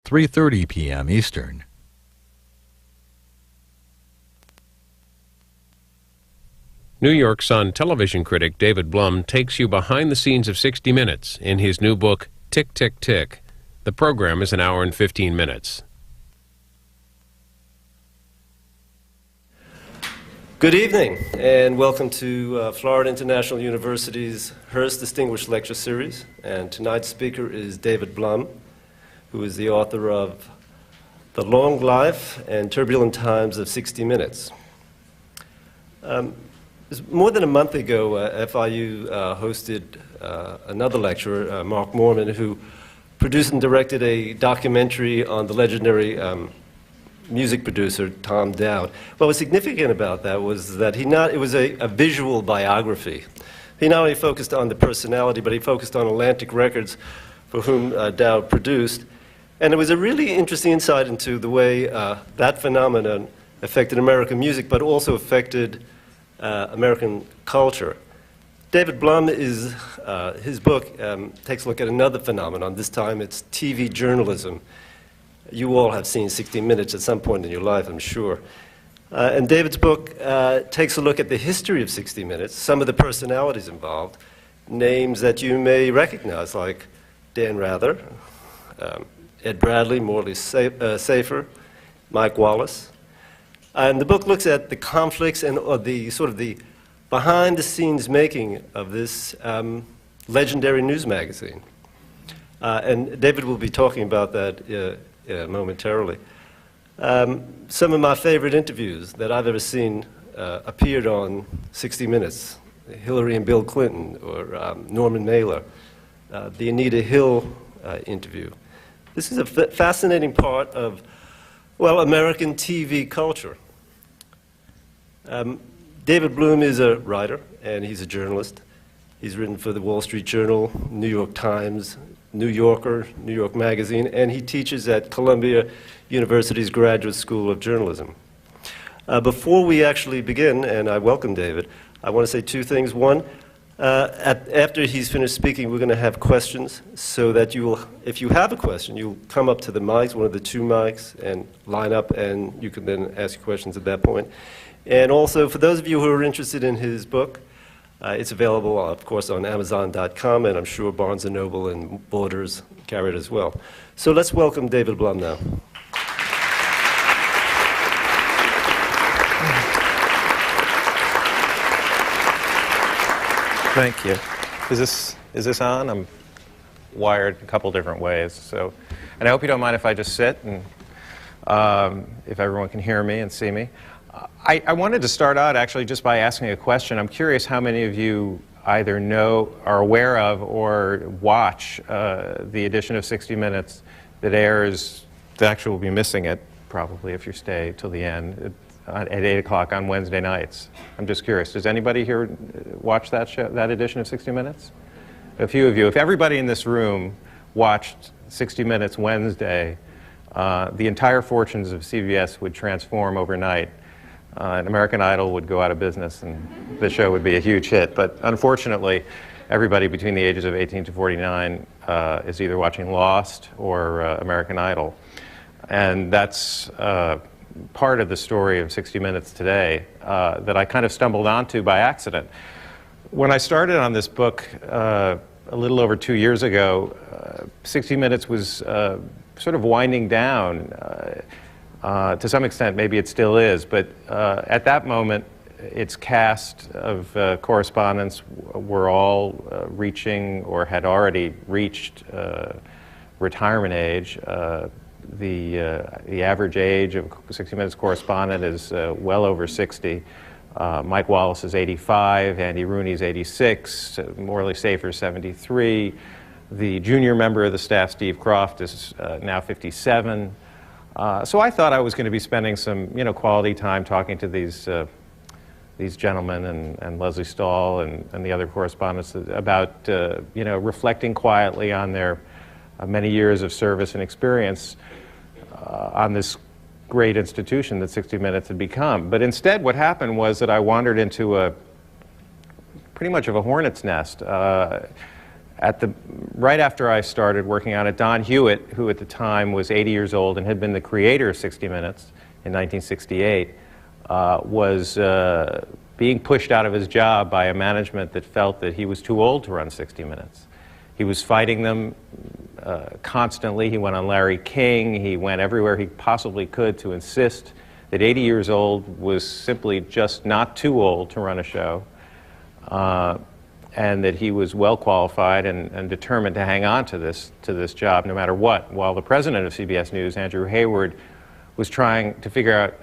3:30 p.m. Eastern. New York Sun television critic David Blum takes you behind the scenes of 60 Minutes in his new book, Tick, Tick, Tick. The program is an hour and 15 minutes. Good evening, and welcome to Florida International University's Hearst Distinguished Lecture Series. And tonight's speaker is David Blum, who is the author of The Long Life and Turbulent Times of 60 Minutes. More than a month ago, FIU hosted another lecturer, Mark Morman, who produced and directed a documentary on the legendary music producer, Tom Dowd. What was significant about that was that it was a visual biography. He not only focused on the personality, but he focused on Atlantic Records, for whom Dowd produced. And it was a really interesting insight into the way that phenomenon affected American music, but also affected American culture. David Blum his book takes a look at another phenomenon. This time it's TV journalism. You all have seen 60 Minutes at some point in your life, I'm sure. And David's book takes a look at the history of 60 Minutes, some of the personalities involved, names that you may recognize, like Dan Rather, Ed Bradley, Morley Safer, Mike Wallace. And the book looks at the conflicts and the sort of the behind-the-scenes making of this legendary news magazine. And David will be talking about that momentarily. Some of my favorite interviews that I've ever seen appeared on 60 Minutes. Hillary and Bill Clinton, or Norman Mailer, the Anita Hill interview. This is a fascinating part of, well, American TV culture. David Blum is a writer, and he's a journalist. He's written for the Wall Street Journal, New York Times, New Yorker, New York Magazine, and he teaches at Columbia University's Graduate School of Journalism. Before we actually begin, and I welcome David, I want to say two things. One, after he's finished speaking, we're going to have questions, so that you will, if you have a question, you'll come up to the mics, one of the two mics, and line up, and you can then ask questions at that point. And also, for those of you who are interested in his book, it's available, of course, on Amazon.com, and I'm sure Barnes & Noble and Borders carry it as well. So let's welcome David Blum now. Thank you. Is this on? I'm wired a couple different ways. So, and I hope you don't mind if I just sit and if everyone can hear me and see me. I wanted to start out actually just by asking a question. I'm curious how many of you either know, are aware of, or watch the edition of 60 Minutes that airs, actually will be missing it probably if you stay till the end, at 8 o'clock on Wednesday nights. I'm just curious, does anybody here watch that show, that edition of 60 Minutes? A few of you. If everybody in this room watched 60 Minutes Wednesday, the entire fortunes of CBS would transform overnight. And American Idol would go out of business and the show would be a huge hit. But unfortunately, everybody between the ages of 18 to 49 is either watching Lost or American Idol. And that's part of the story of 60 Minutes today that I kind of stumbled onto by accident. When I started on this book a little over 2 years ago, 60 Minutes was sort of winding down. To some extent, maybe it still is, but at that moment, its cast of correspondents were all reaching or had already reached retirement age. The average age of 60 Minutes correspondent is well over 60. Mike Wallace is 85, Andy Rooney's 86, Morley Safer's 73. The junior member of the staff, Steve Croft, is now 57. So I thought I was going to be spending some, quality time talking to these gentlemen and Leslie Stahl and the other correspondents about, reflecting quietly on their many years of service and experience on this great institution that 60 Minutes had become. But instead, what happened was that I wandered into pretty much of a hornet's nest. Right after I started working on it, Don Hewitt, who at the time was 80 years old and had been the creator of 60 Minutes in 1968, was being pushed out of his job by a management that felt that he was too old to run 60 Minutes. He was fighting them constantly. He went on Larry King. He went everywhere he possibly could to insist that 80 years old was simply just not too old to run a show, and that he was well qualified and determined to hang on to this job no matter what. While the president of CBS News, Andrew Hayward, was trying to figure out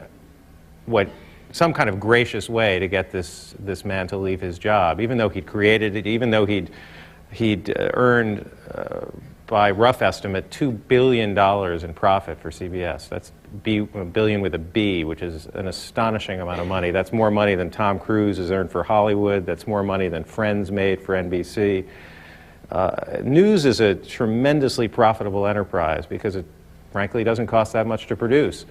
some kind of gracious way to get this man to leave his job, even though he'd created it, even though he'd earned, by rough estimate, $2 billion in profit for CBS. That's a billion with a B, which is an astonishing amount of money. That's more money than Tom Cruise has earned for Hollywood. That's more money than Friends made for NBC. News is a tremendously profitable enterprise because it, frankly, doesn't cost that much to produce.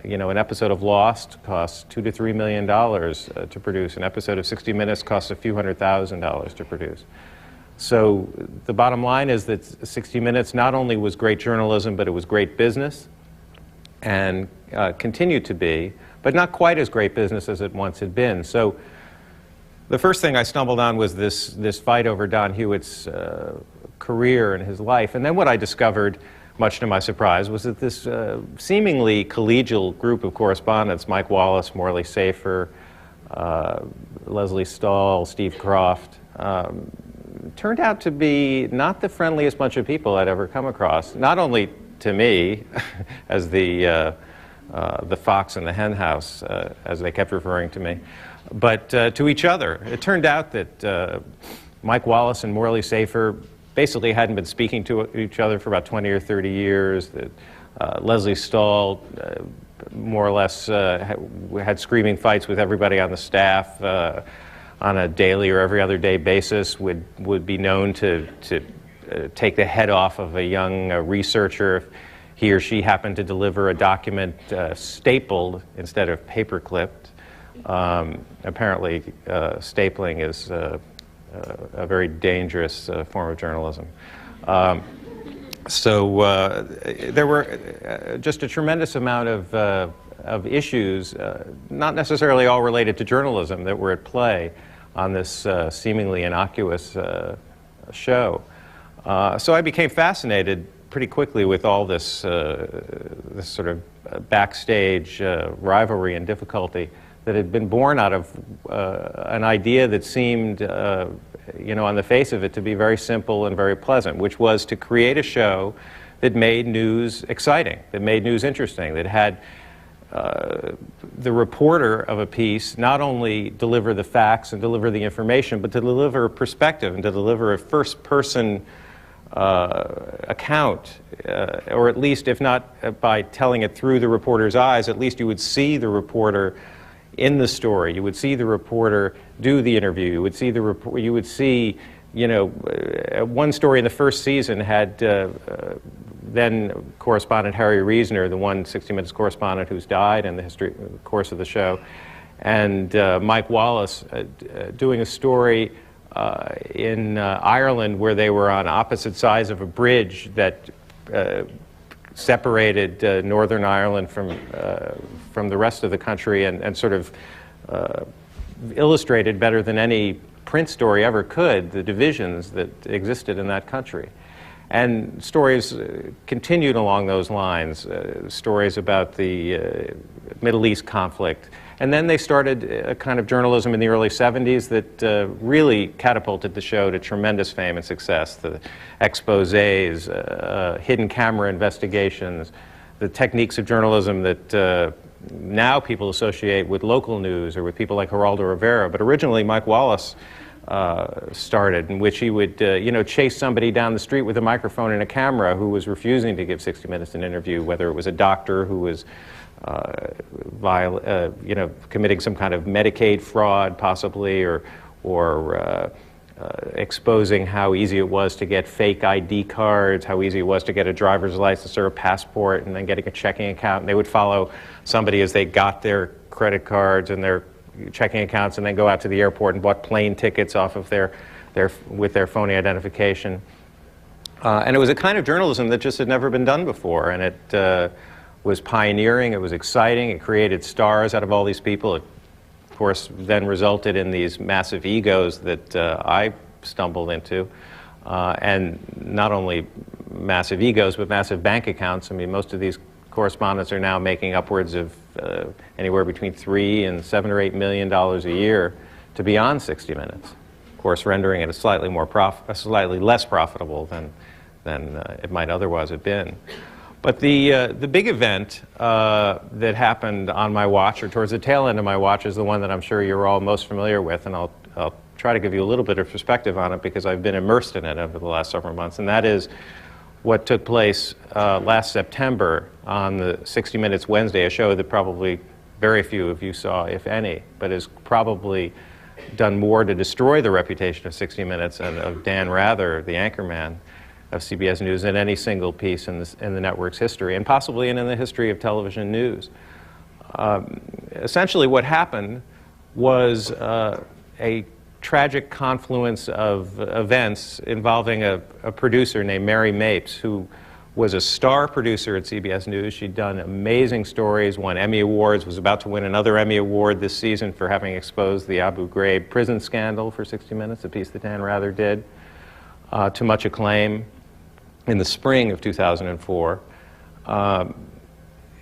You know, an episode of Lost costs $2 to $3 million to produce. An episode of 60 Minutes costs a few $100,000 to produce. So the bottom line is that 60 Minutes not only was great journalism, but it was great business, and continued to be, but not quite as great business as it once had been. So the first thing I stumbled on was this fight over Don Hewitt's career and his life. And then what I discovered, much to my surprise, was that this seemingly collegial group of correspondents, Mike Wallace, Morley Safer, Leslie Stahl, Steve Croft, turned out to be not the friendliest bunch of people I'd ever come across. Not only to me, as the fox in the hen house, as they kept referring to me, but to each other. It turned out that Mike Wallace and Morley Safer basically hadn't been speaking to each other for about 20 or 30 years. That Leslie Stahl more or less had screaming fights with everybody on the staff on a daily or every other day basis, would be known to take the head off of a young researcher if he or she happened to deliver a document stapled instead of paper clipped. Apparently, stapling is a very dangerous form of journalism. So there were just a tremendous amount of issues, not necessarily all related to journalism, that were at play on this seemingly innocuous show. So I became fascinated pretty quickly with all this, this sort of backstage rivalry and difficulty that had been born out of an idea that seemed, you know, on the face of it, to be very simple and very pleasant, which was to create a show that made news exciting, that made news interesting, that had the reporter of a piece not only deliver the facts and deliver the information, but to deliver a perspective and to deliver a first-person account, or at least, if not by telling it through the reporter's eyes, at least you would see the reporter in the story. You would see the reporter do the interview. You would see you would see, you know, one story in the first season had then correspondent Harry Reasoner, the one 60 Minutes correspondent who's died in the course of the show, and Mike Wallace doing a story in Ireland where they were on opposite sides of a bridge that separated Northern Ireland from the rest of the country, and sort of illustrated better than any print story ever could the divisions that existed in that country. And stories continued along those lines, stories about the Middle East conflict. And then they started a kind of journalism in the early 70s that really catapulted the show to tremendous fame and success. The exposés, hidden camera investigations, the techniques of journalism that now people associate with local news or with people like Geraldo Rivera. But originally, Mike Wallace started, in which he would you know, chase somebody down the street with a microphone and a camera who was refusing to give 60 Minutes an interview, whether it was a doctor who was you know, committing some kind of Medicaid fraud, possibly, or exposing how easy it was to get fake ID cards, how easy it was to get a driver's license or a passport, and then getting a checking account. And they would follow somebody as they got their credit cards and their checking accounts, and then go out to the airport and bought plane tickets off of their with their phony identification. And it was a kind of journalism that just had never been done before, and it was pioneering, it was exciting, it created stars out of all these people. It, of course, then resulted in these massive egos that I stumbled into, and not only massive egos, but massive bank accounts. I mean, most of these correspondents are now making upwards of anywhere between $3 and $7 or $8 million a year to be on 60 Minutes. Of course, rendering it a slightly less profitable than it might otherwise have been. But the big event that happened on my watch, or towards the tail end of my watch, is the one that I'm sure you're all most familiar with, and I'll try to give you a little bit of perspective on it because I've been immersed in it over the last several months, and that is what took place last September on the 60 Minutes Wednesday, a show that probably very few of you saw, if any, but has probably done more to destroy the reputation of 60 Minutes and of Dan Rather, the anchorman of CBS News, than any single piece in the network's history, and possibly in the history of television news. Essentially what happened was a tragic confluence of events involving a producer named Mary Mapes, who was a star producer at CBS News. She'd done amazing stories, won Emmy Awards, was about to win another Emmy Award this season for having exposed the Abu Ghraib prison scandal for 60 Minutes, a piece that Dan Rather did, to much acclaim in the spring of 2004.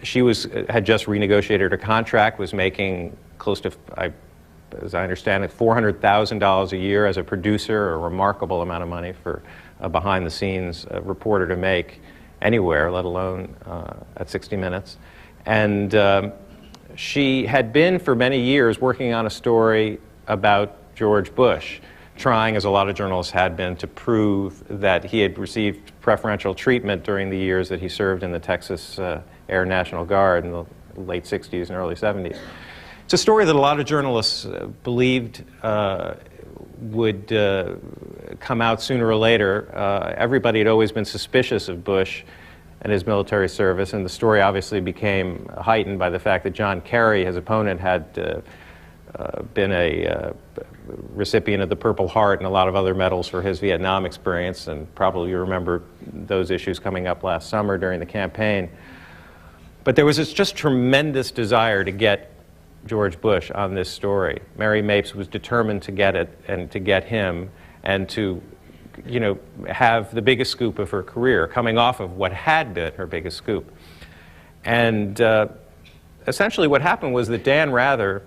She had just renegotiated her contract, was making close to, as I understand it, $400,000 a year as a producer, a remarkable amount of money for a behind-the-scenes reporter to make anywhere, let alone at 60 Minutes. And she had been for many years working on a story about George Bush, trying, as a lot of journalists had been, to prove that he had received preferential treatment during the years that he served in the Texas Air National Guard in the late 60s and early 70s. It's a story that a lot of journalists believed would come out sooner or later. Everybody had always been suspicious of Bush and his military service, and the story obviously became heightened by the fact that John Kerry, his opponent, had been a recipient of the Purple Heart and a lot of other medals for his Vietnam experience, and probably you remember those issues coming up last summer during the campaign. But there was this just tremendous desire to get George Bush on this story. Mary Mapes was determined to get it and to get him and to, you know, have the biggest scoop of her career, coming off of what had been her biggest scoop. And essentially what happened was that Dan Rather,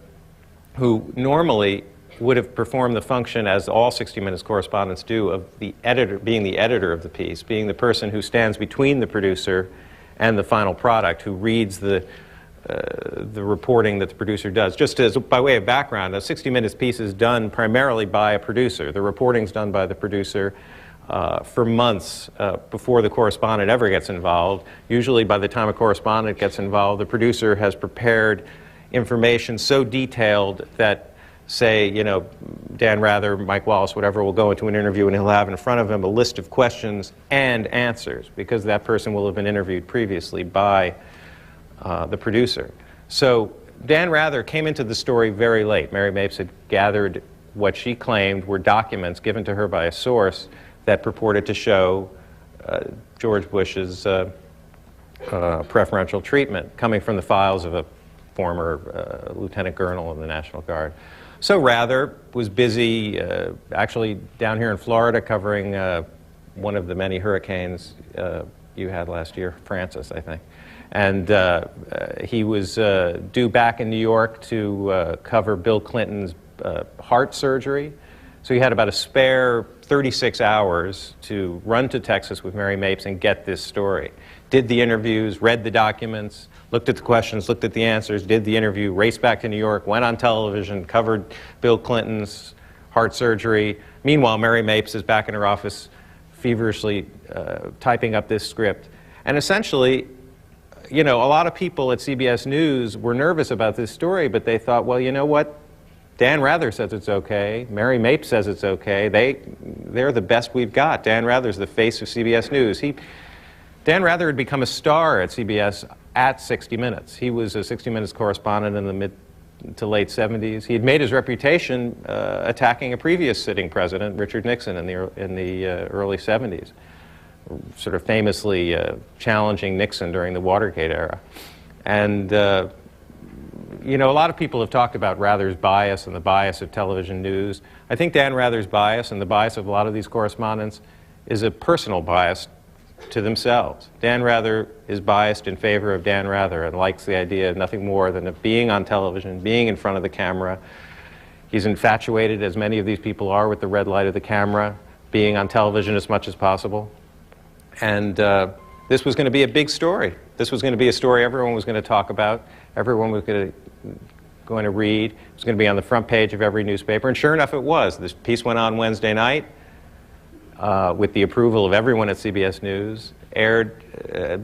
who normally would have performed the function, as all 60 Minutes correspondents do, of the editor, being the editor of the piece, being the person who stands between the producer and the final product, who reads the reporting that the producer does. Just as by way of background, a 60 Minutes piece is done primarily by a producer. The reporting's done by the producer for months before the correspondent ever gets involved. Usually by the time a correspondent gets involved, the producer has prepared information so detailed that, say, you know, Dan Rather, Mike Wallace, whatever, will go into an interview and he'll have in front of him a list of questions and answers, because that person will have been interviewed previously by the producer. So Dan Rather came into the story very late. Mary Mapes had gathered what she claimed were documents given to her by a source that purported to show George Bush's preferential treatment coming from the files of a former lieutenant colonel in the National Guard. So Rather was busy actually down here in Florida covering one of the many hurricanes you had last year, Francis, I think. And he was due back in New York to cover Bill Clinton's heart surgery. So he had about a spare 36 hours to run to Texas with Mary Mapes and get this story. Did the interviews, read the documents, looked at the questions, looked at the answers, did the interview, raced back to New York, went on television, covered Bill Clinton's heart surgery. Meanwhile, Mary Mapes is back in her office feverishly typing up this script. And essentially, you know, a lot of people at CBS News were nervous about this story, but they thought, well, you know what? Dan Rather says it's okay. Mary Mapes says it's okay. They're the best we've got. Dan Rather's the face of CBS News. Dan Rather had become a star at CBS at 60 Minutes. He was a 60 Minutes correspondent in the to late 70s. He had made his reputation attacking a previous sitting president, Richard Nixon, in the early 70s, sort of famously challenging Nixon during the Watergate era. And you know, a lot of people have talked about Rather's bias and the bias of television news. I think Dan Rather's bias and the bias of a lot of these correspondents is a personal bias to themselves. Dan Rather is biased in favor of Dan Rather and likes the idea of nothing more than of being on television, being in front of the camera. He's infatuated, as many of these people are, with the red light of the camera, being on television as much as possible. And this was going to be a big story. This was going to be a story everyone was going to talk about, everyone was going to read. It was going to be on the front page of every newspaper, and sure enough it was. This piece went on Wednesday night with the approval of everyone at CBS News, aired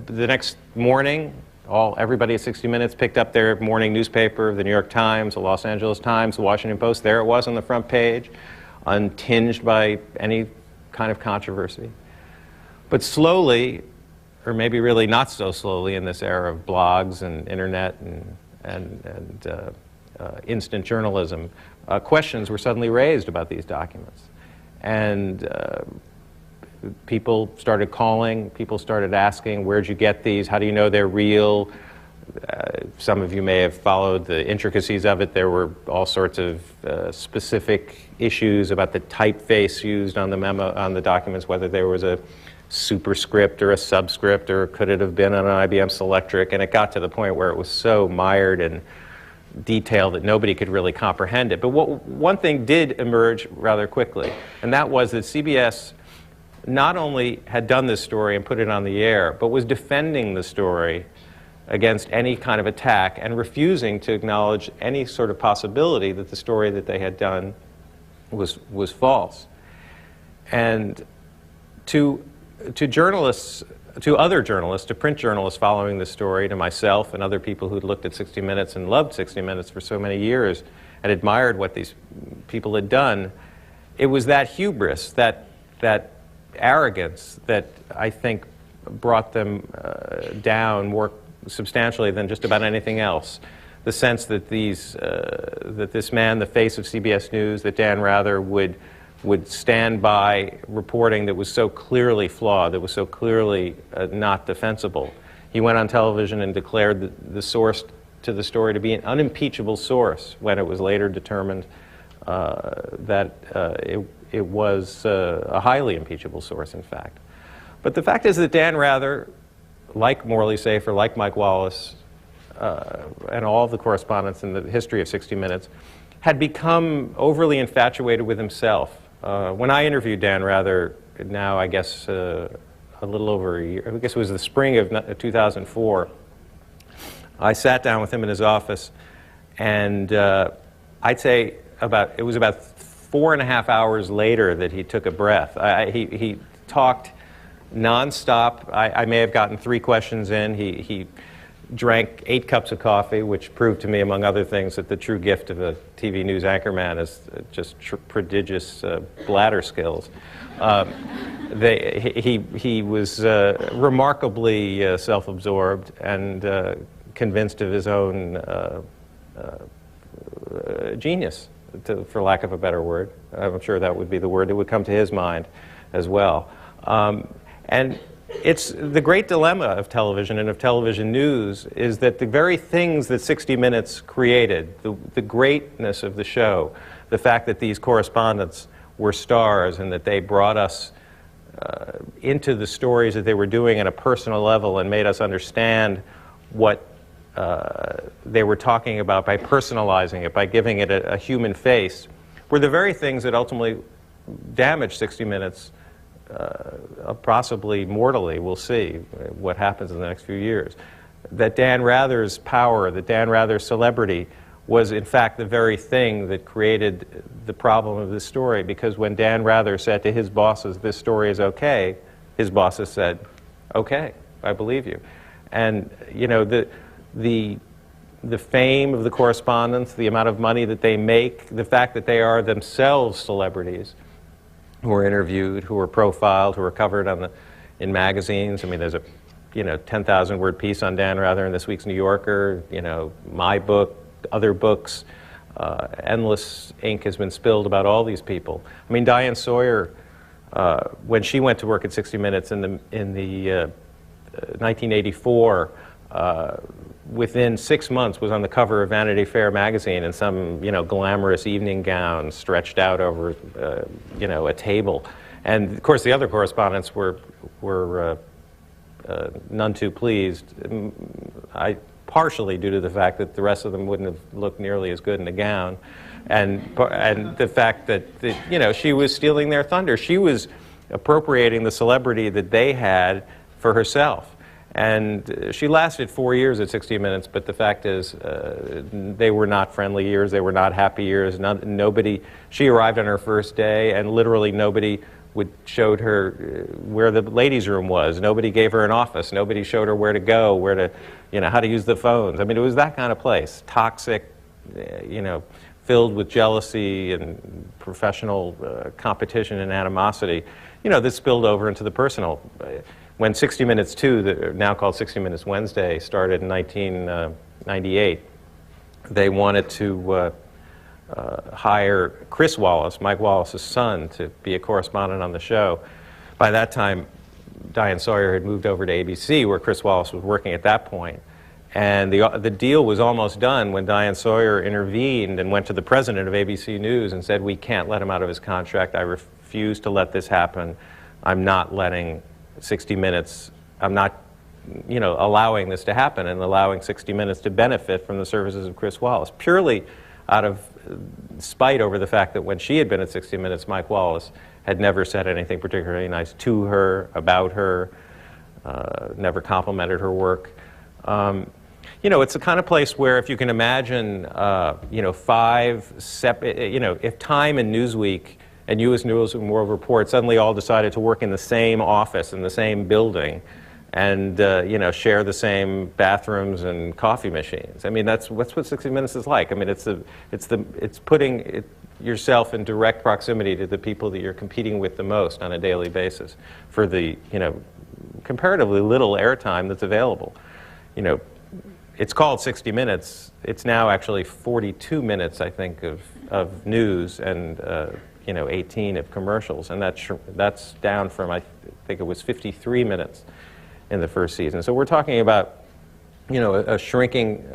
the next morning. Everybody at 60 Minutes picked up their morning newspaper, the New York Times, the Los Angeles Times, the Washington Post. There it was on the front page, untinged by any kind of controversy. But slowly, or maybe really not so slowly in this era of blogs and internet and instant journalism, questions were suddenly raised about these documents. And people started calling, people started asking, where'd you get these? How do you know they're real? Some of you may have followed the intricacies of it. There were all sorts of specific issues about the typeface used on the documents, whether there was a superscript or a subscript, or could it have been on an IBM Selectric, and it got to the point where it was so mired and detailed that nobody could really comprehend it. But one thing did emerge rather quickly, and that was that CBS not only had done this story and put it on the air, but was defending the story against any kind of attack and refusing to acknowledge any sort of possibility that the story that they had done was false. And to journalists, to other journalists, to print journalists following the story, to myself and other people who'd looked at 60 Minutes and loved 60 Minutes for so many years and admired what these people had done, it was that hubris, that arrogance that I think brought them down more substantially than just about anything else. The sense that this man, the face of CBS News, that Dan Rather would stand by reporting that was so clearly flawed, that was so clearly not defensible. He went on television and declared the source to the story to be an unimpeachable source when it was later determined that it was a highly impeachable source, in fact. But the fact is that Dan Rather, like Morley Safer, like Mike Wallace, and all of the correspondents in the history of 60 Minutes, had become overly infatuated with himself. When I interviewed Dan Rather, now I guess a little over a year, I guess it was the spring of 2004, I sat down with him in his office, and I'd say it was about 4.5 hours later that he took a breath. He talked nonstop. I may have gotten 3 questions in. He drank 8 cups of coffee, which proved to me, among other things, that the true gift of a TV news anchorman is just prodigious bladder skills. He was remarkably self-absorbed and convinced of his own genius, for lack of a better word. I'm sure that would be the word that would come to his mind as well. And it's the great dilemma of television and of television news is that the very things that 60 Minutes created, the greatness of the show, the fact that these correspondents were stars and that they brought us into the stories that they were doing at a personal level and made us understand what they were talking about by personalizing it, by giving it a human face, were the very things that ultimately damaged 60 Minutes possibly mortally. We'll see what happens in the next few years. That Dan Rather's power, that Dan Rather's celebrity was in fact the very thing that created the problem of this story, because when Dan Rather said to his bosses, "This story is okay," his bosses said, "Okay, I believe you." And you know, the fame of the correspondents, the amount of money that they make, the fact that they are themselves celebrities who are interviewed, who are profiled, who are covered in magazines. I mean, there's a 10,000-word piece on Dan Rather in this week's New Yorker. You know, my book, other books. Endless ink has been spilled about all these people. I mean, Diane Sawyer, when she went to work at 60 Minutes in the 1984, within 6 months was on the cover of Vanity Fair magazine in some, glamorous evening gown stretched out over, a table. And of course, the other correspondents were none too pleased. Partially due to the fact that the rest of them wouldn't have looked nearly as good in a gown, and the fact that she was stealing their thunder. She was appropriating the celebrity that they had for herself. And she lasted 4 years at 60 Minutes, but the fact is they were not friendly years, they were not happy years. She arrived on her first day, and literally nobody showed her where the ladies' room was. Nobody gave her an office. Nobody showed her where to go, how to use the phones. I mean, it was that kind of place, toxic, filled with jealousy and professional competition and animosity, that spilled over into the personal. When 60 Minutes 2, now called 60 Minutes Wednesday, started in 1998, they wanted to hire Chris Wallace, Mike Wallace's son, to be a correspondent on the show. By that time, Diane Sawyer had moved over to ABC, where Chris Wallace was working at that point. And the deal was almost done when Diane Sawyer intervened and went to the president of ABC News and said, "We can't let him out of his contract. I refuse to let this happen. I'm not letting 60 Minutes, I'm not allowing this to happen and allowing 60 Minutes to benefit from the services of Chris Wallace," purely out of spite over the fact that when she had been at 60 Minutes, Mike Wallace had never said anything particularly nice to her, about her, never complimented her work. It's the kind of place where, if you can imagine, five separate, if Time and Newsweek and U.S. News and World Report suddenly all decided to work in the same office, in the same building, and share the same bathrooms and coffee machines. I mean, that's what 60 Minutes is like. I mean, it's putting yourself in direct proximity to the people that you're competing with the most on a daily basis for the comparatively little airtime that's available. It's called 60 Minutes. It's now actually 42 minutes, I think, of news and 18 of commercials, and that's down from, I think it was 53 minutes in the first season. So we're talking about, a shrinking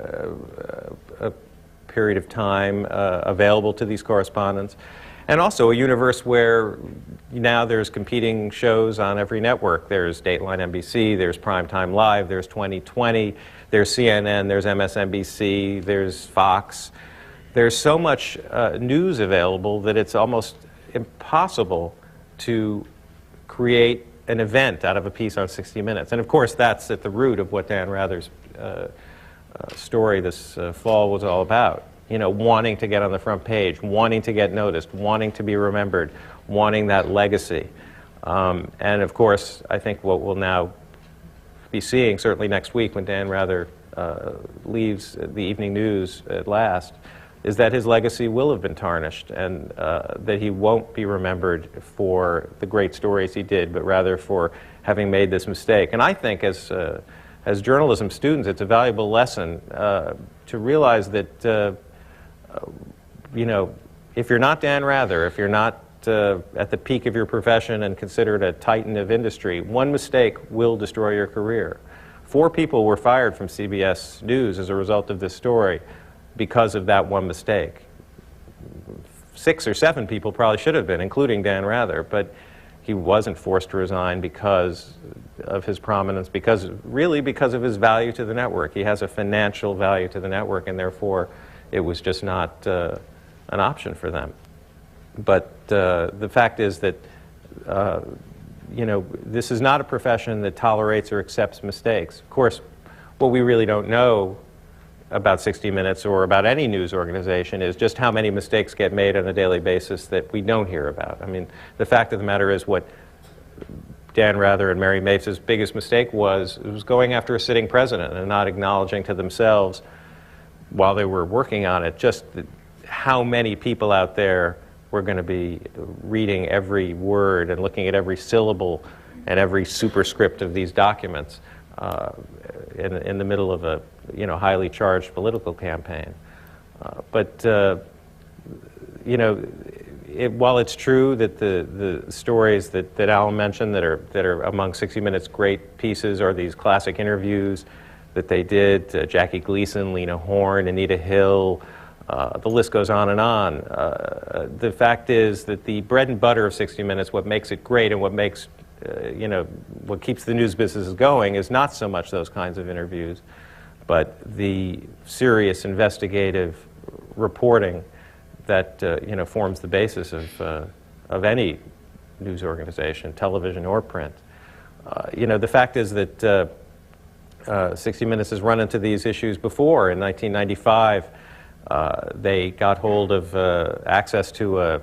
period of time available to these correspondents, and also a universe where now there's competing shows on every network. There's Dateline NBC, there's Primetime Live, there's 2020, there's CNN, there's MSNBC, there's Fox. There's so much news available that it's almost impossible to create an event out of a piece on 60 Minutes. And of course, that's at the root of what Dan Rather's story this fall was all about. Wanting to get on the front page, wanting to get noticed, wanting to be remembered, wanting that legacy. And of course, I think what we'll now be seeing, certainly next week when Dan Rather leaves the evening news at last, is that his legacy will have been tarnished, and that he won't be remembered for the great stories he did, but rather for having made this mistake. And I think as journalism students, it's a valuable lesson to realize that, if you're not Dan Rather, if you're not at the peak of your profession and considered a titan of industry, one mistake will destroy your career. 4 people were fired from CBS News as a result of this story because of that one mistake. 6 or 7 people probably should have been, including Dan Rather, but he wasn't forced to resign because of his prominence, because of his value to the network. He has a financial value to the network, and therefore it was just not an option for them. But the fact is that this is not a profession that tolerates or accepts mistakes. Of course, what we really don't know about 60 Minutes or about any news organization is just how many mistakes get made on a daily basis that we don't hear about. I mean, the fact of the matter is what Dan Rather and Mary Mapes' biggest mistake was going after a sitting president and not acknowledging to themselves while they were working on it just how many people out there were going to be reading every word and looking at every syllable and every superscript of these documents in the middle of a highly charged political campaign. But you know, while it's true that the stories that Alan mentioned that are among 60 Minutes' great pieces are these classic interviews that they did, Jackie Gleason, Lena Horne, Anita Hill, the list goes on and on. The fact is that the bread and butter of 60 Minutes, what makes it great and what makes, you know, what keeps the news business going is not so much those kinds of interviews, but the serious investigative reporting that you know, forms the basis of any news organization, television or print. You know, the fact is that 60 Minutes has run into these issues before. In 1995, they got hold of access to a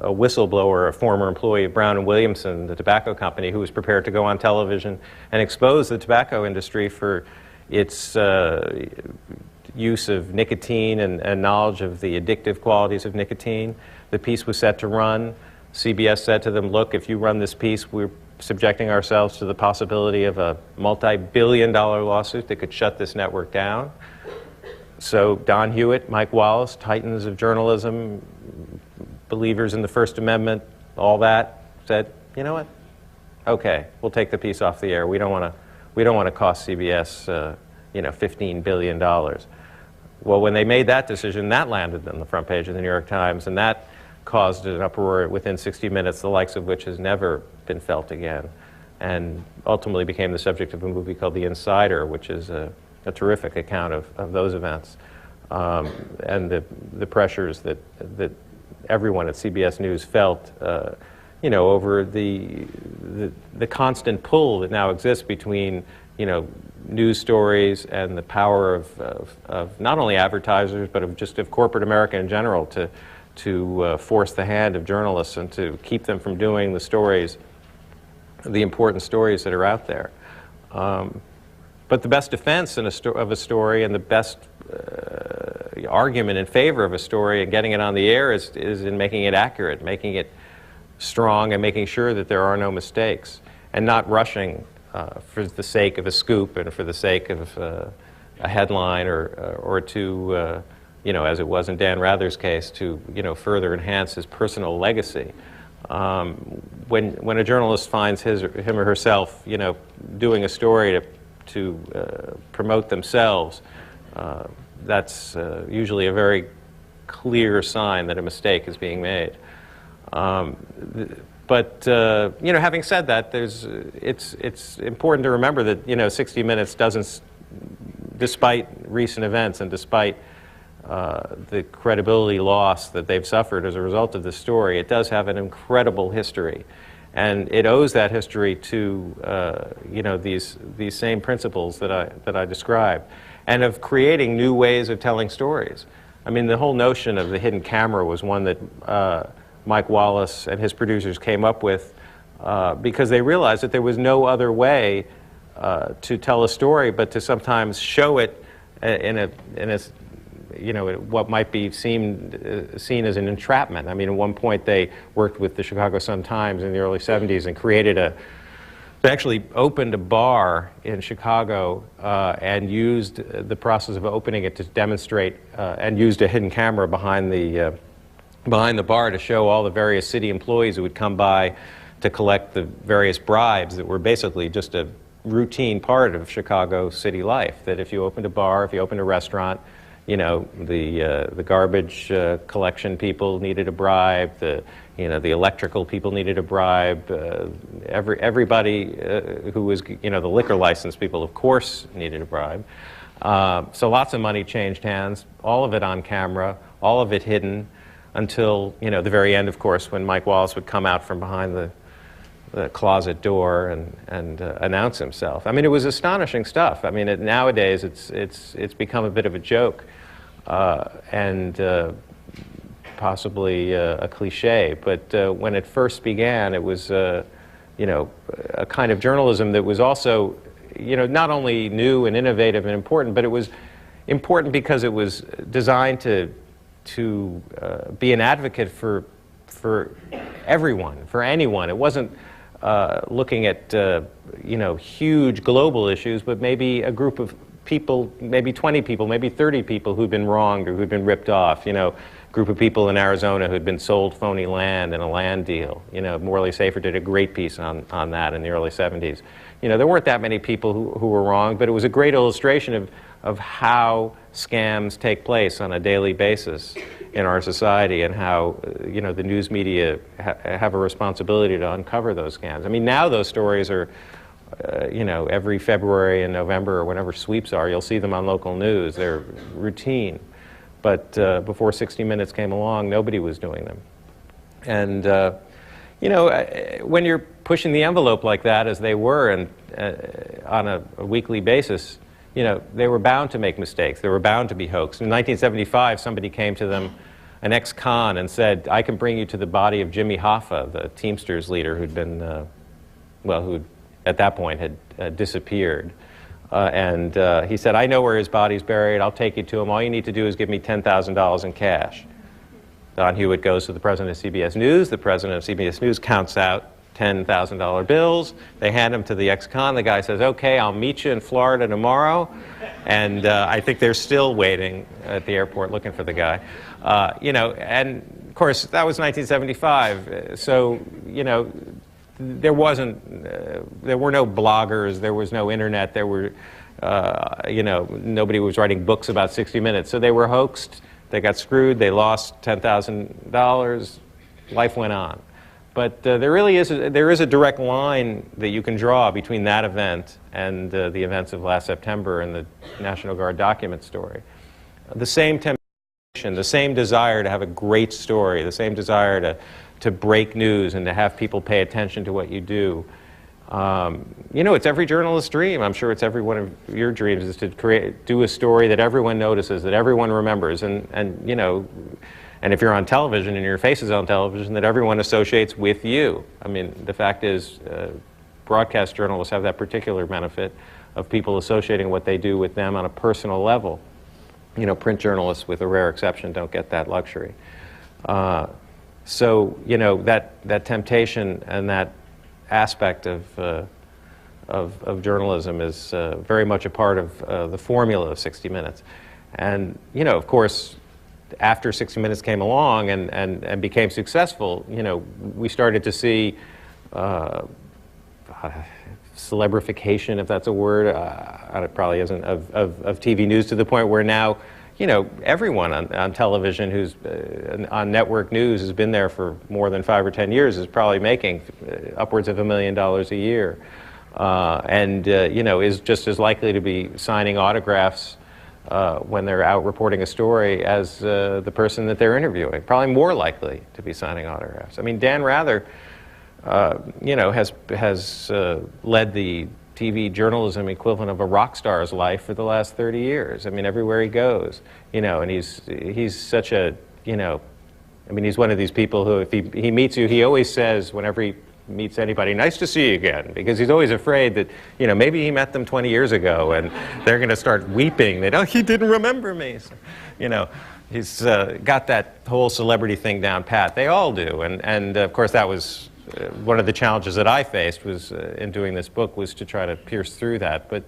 whistleblower, a former employee of Brown and Williamson, the tobacco company, who was prepared to go on television and expose the tobacco industry for its use of nicotine and knowledge of the addictive qualities of nicotine. The piece was set to run. CBS said to them, look, if you run this piece, we're subjecting ourselves to the possibility of a multi-billion-dollar lawsuit that could shut this network down. So Don Hewitt, Mike Wallace, titans of journalism, believers in the First Amendment, all that, said, you know what? Okay, we'll take the piece off the air. We don't want to cost CBS you know, $15 billion. Well, when they made that decision, that landed on the front page of the New York Times, and that caused an uproar within 60 Minutes, the likes of which has never been felt again, and ultimately became the subject of a movie called The Insider, which is a terrific account of those events, and the pressures that everyone at CBS News felt, you know, over the constant pull that now exists between, you know, news stories and the power of not only advertisers but of corporate America in general to force the hand of journalists and to keep them from doing the stories, the important stories that are out there. But the best defense of a story and the best argument in favor of a story and getting it on the air is in making it accurate, making it strong, and making sure that there are no mistakes, and not rushing for the sake of a scoop and for the sake of a headline or to, you know, as it was in Dan Rather's case, to, you know, further enhance his personal legacy. When a journalist finds him or herself, you know, doing a story to promote themselves, that's usually a very clear sign that a mistake is being made. But you know, having said that, it's important to remember that, you know, 60 Minutes doesn't, despite recent events and despite the credibility loss that they've suffered as a result of this story, it does have an incredible history, and it owes that history to you know, these same principles that I described, and of creating new ways of telling stories. I mean, the whole notion of the hidden camera was one that Mike Wallace and his producers came up with because they realized that there was no other way to tell a story but to sometimes show it in a you know, what might be seen as an entrapment. I mean, at one point they worked with the Chicago Sun-Times in the early 70s and they actually opened a bar in Chicago and used the process of opening it to demonstrate and used a hidden camera behind the bar to show all the various city employees who would come by to collect the various bribes that were basically just a routine part of Chicago city life. That if you opened a bar, if you opened a restaurant, you know, the garbage collection people needed a bribe, the electrical people needed a bribe, everybody who was, you know, the liquor license people, of course, needed a bribe. So lots of money changed hands, all of it on camera, all of it hidden, until, you know, the very end, of course, when Mike Wallace would come out from behind the closet door and announce himself. I mean, it was astonishing stuff. I mean, nowadays it's become a bit of a joke and possibly a cliche. But when it first began, it was you know, a kind of journalism that was also, you know, not only new and innovative and important, but it was important because it was designed to be an advocate for everyone, for anyone. It wasn't looking at you know, huge global issues, but maybe a group of people, maybe 20 people, maybe 30 people who'd been wronged or who'd been ripped off. You know, group of people in Arizona who'd been sold phony land in a land deal. You know, Morley Safer did a great piece on that in the early 70s. You know, there weren't that many people who were wronged, but it was a great illustration of how scams take place on a daily basis in our society, and how you know, the news media have a responsibility to uncover those scams. I mean, now those stories are, you know, every February and November or whenever sweeps are, you'll see them on local news. They're routine. But before 60 Minutes came along, nobody was doing them. And you know, when you're pushing the envelope like that, as they were, and on a weekly basis, you know, they were bound to make mistakes. They were bound to be hoaxed. In 1975, somebody came to them, an ex-con, and said, "I can bring you to the body of Jimmy Hoffa, the Teamsters leader who'd been, well, who at that point had disappeared." And he said, "I know where his body's buried. I'll take you to him. All you need to do is give me $10,000 in cash." Don Hewitt goes to the president of CBS News. The president of CBS News counts out $10,000 bills. They hand them to the ex-con. The guy says, "Okay, I'll meet you in Florida tomorrow." And I think they're still waiting at the airport looking for the guy. You know, and of course, that was 1975. So, you know, there were no bloggers, there was no internet, there were, you know, nobody was writing books about 60 Minutes. So they were hoaxed, they got screwed, they lost $10,000, life went on. But there really is a direct line that you can draw between that event and the events of last September and the National Guard document story. The same temptation, the same desire to have a great story, the same desire to break news and to have people pay attention to what you do. You know, it's every journalist's dream. I'm sure it's every one of your dreams, is to do a story that everyone notices, that everyone remembers, and you know, and if you're on television and your face is on television, that everyone associates with you. I mean, the fact is, broadcast journalists have that particular benefit of people associating what they do with them on a personal level. You know, print journalists, with a rare exception, don't get that luxury. So, you know, that temptation and that aspect of journalism is very much a part of the formula of 60 Minutes. And, you know, of course, after 60 Minutes came along and became successful, you know, we started to see celebrification, if that's a word, it probably isn't, of TV news, to the point where now, you know, everyone on television who's on network news has been there for more than 5 or 10 years is probably making upwards of $1 million a year, and you know, is just as likely to be signing autographs when they're out reporting a story as the person that they're interviewing. Probably more likely to be signing autographs. I mean, Dan Rather, you know, has led the TV journalism equivalent of a rock star's life for the last 30 years. I mean, everywhere he goes, you know, and he's such a, you know, I mean, he's one of these people who, if he meets you, he always says, whenever he meets anybody, "Nice to see you again," because he's always afraid that, you know, maybe he met them 20 years ago and they're going to start weeping. They don't, "He didn't remember me." So, you know, he's got that whole celebrity thing down pat. They all do, and of course that was one of the challenges that I faced was in doing this book, was to try to pierce through that. But,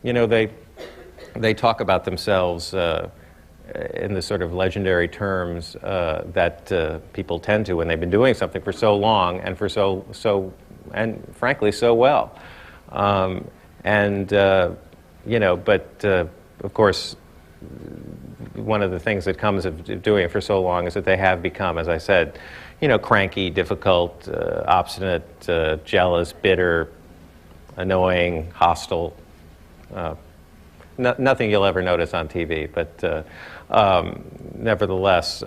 you know, they talk about themselves in the sort of legendary terms that people tend to when they've been doing something for so long and for and frankly so well. You know, but of course, one of the things that comes of doing it for so long is that they have become, as I said, you know, cranky, difficult, obstinate, jealous, bitter, annoying, hostile. Nothing you'll ever notice on TV, but nevertheless,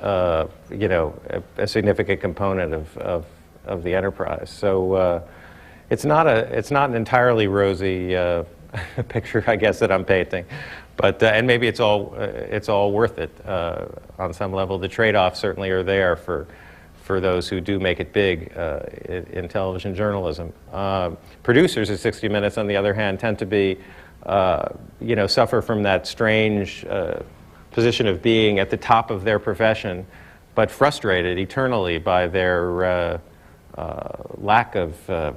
you know, a significant component of the enterprise. So it's not an entirely rosy picture, I guess, that I'm painting, but and maybe it's all worth it on some level. The trade-offs certainly are there for those who do make it big in television journalism. Producers at 60 Minutes, on the other hand, tend to be, you know, suffer from that strange position of being at the top of their profession, but frustrated eternally by their lack of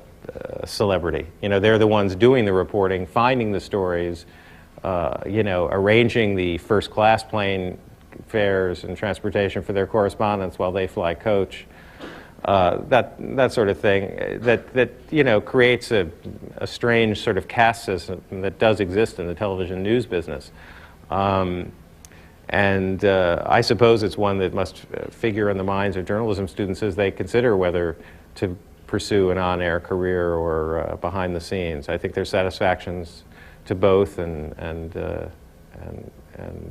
celebrity. You know, they're the ones doing the reporting, finding the stories, you know, arranging the first-class plane fares and transportation for their correspondents while they fly coach. That sort of thing that you know, creates a strange sort of caste system that does exist in the television news business. And I suppose it's one that must figure in the minds of journalism students as they consider whether to pursue an on-air career or behind the scenes. I think there's satisfactions to both and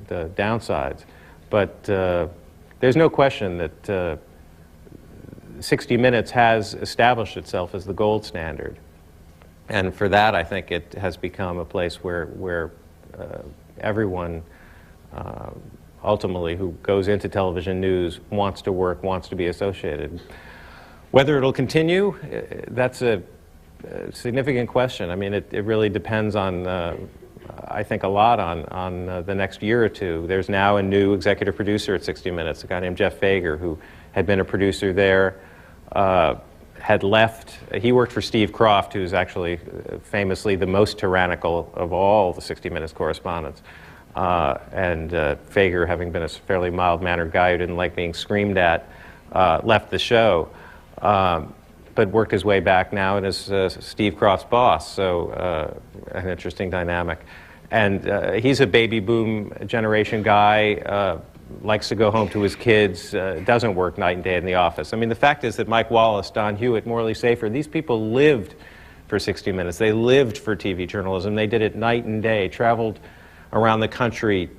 downsides. But there's no question that 60 Minutes has established itself as the gold standard. And for that, I think it has become a place where everyone ultimately who goes into television news wants to work, wants to be associated. Whether it'll continue, that's a significant question. I mean, it really depends on, I think, a lot on the next year or two. There's now a new executive producer at 60 Minutes, a guy named Jeff Fager, who had been a producer there, had left. He worked for Steve Croft, who's actually famously the most tyrannical of all the 60 Minutes correspondents. And Fager, having been a fairly mild-mannered guy who didn't like being screamed at, left the show, but worked his way back now and is Steve Croft's boss, so an interesting dynamic. And he's a baby boom generation guy, likes to go home to his kids, doesn't work night and day in the office. I mean, the fact is that Mike Wallace, Don Hewitt, Morley Safer, these people lived for 60 Minutes. They lived for TV journalism. They did it night and day, traveled around the country,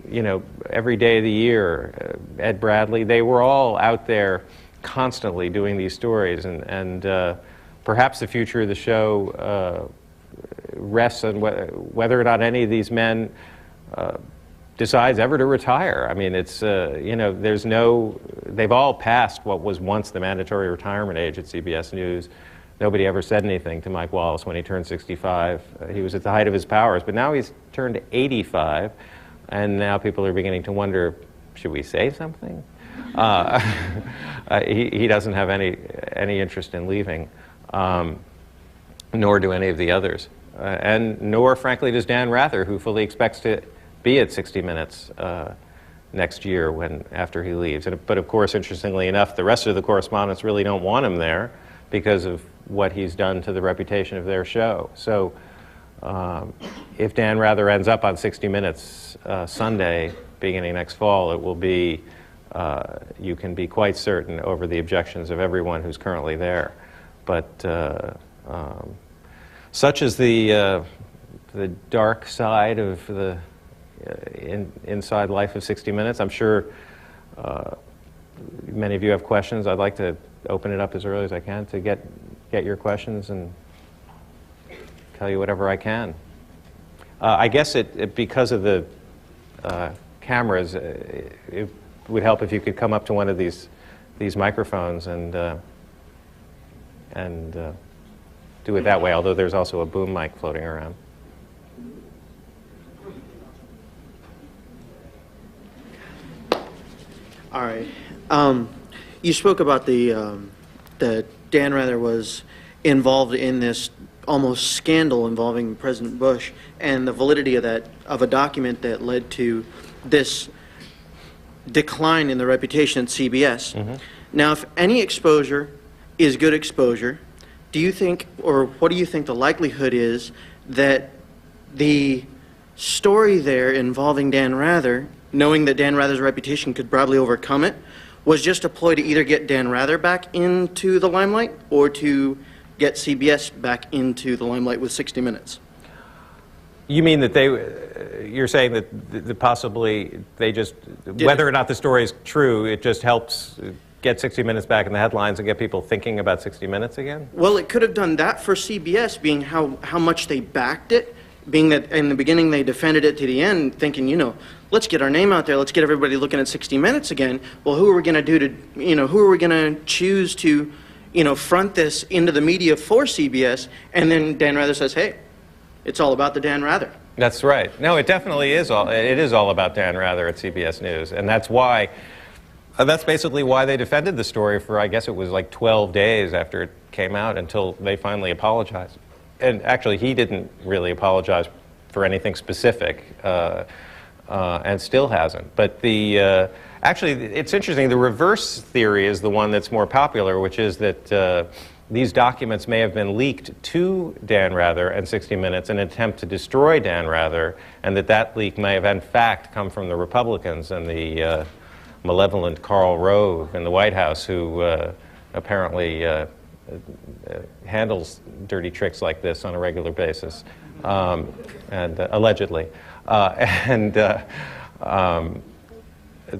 you know, every day of the year. Ed Bradley, they were all out there constantly doing these stories, and perhaps the future of the show rests on whether or not any of these men decides ever to retire. I mean, it's, you know, they've all passed what was once the mandatory retirement age at CBS News. Nobody ever said anything to Mike Wallace when he turned 65. He was at the height of his powers, but now he's turned 85, and now people are beginning to wonder, should we say something? He doesn't have any interest in leaving, nor do any of the others. And nor, frankly, does Dan Rather, who fully expects to be at 60 Minutes next year after he leaves. But of course, interestingly enough, the rest of the correspondents really don't want him there because of what he's done to the reputation of their show. So if Dan Rather ends up on 60 Minutes Sunday, beginning next fall, it will be, you can be quite certain, over the objections of everyone who's currently there. But such is the dark side of the inside life of 60 Minutes. I'm sure many of you have questions. I'd like to open it up as early as I can to get your questions and tell you whatever I can. I guess because of the cameras, it would help if you could come up to one of these microphones and do it that way, although there's also a boom mic floating around. All right. You spoke about that Dan Rather was involved in this almost scandal involving President Bush and the validity of a document that led to this decline in the reputation at CBS. Mm-hmm. Now, if any exposure is good exposure, do you think, or what do you think the likelihood is that the story there involving Dan Rather, knowing that Dan Rather's reputation could probably overcome it, was just a ploy to either get Dan Rather back into the limelight or to get CBS back into the limelight with 60 Minutes? You mean that you're saying that possibly they just, whether or not the story is true, it just helps get 60 Minutes back in the headlines and get people thinking about 60 Minutes again? Well, it could have done that for CBS, being how much they backed it, being that in the beginning they defended it to the end, thinking, you know, let's get our name out there, let's get everybody looking at 60 Minutes again. Well, who are we going to do to, you know, who are we going to choose to, you know, front this into the media for CBS? And then Dan Rather says, hey, it's all about the Dan Rather. That's right. No, it definitely is it is all about Dan Rather at CBS News. And that's why, that's basically why they defended the story for, I guess it was like 12 days after it came out, until they finally apologized. And actually, he didn't really apologize for anything specific, and still hasn't. But actually, it's interesting. The reverse theory is the one that's more popular, which is that these documents may have been leaked to Dan Rather and 60 Minutes in an attempt to destroy Dan Rather, and that leak may have in fact come from the Republicans and the malevolent Karl Rove in the White House, who apparently handles dirty tricks like this on a regular basis, and allegedly.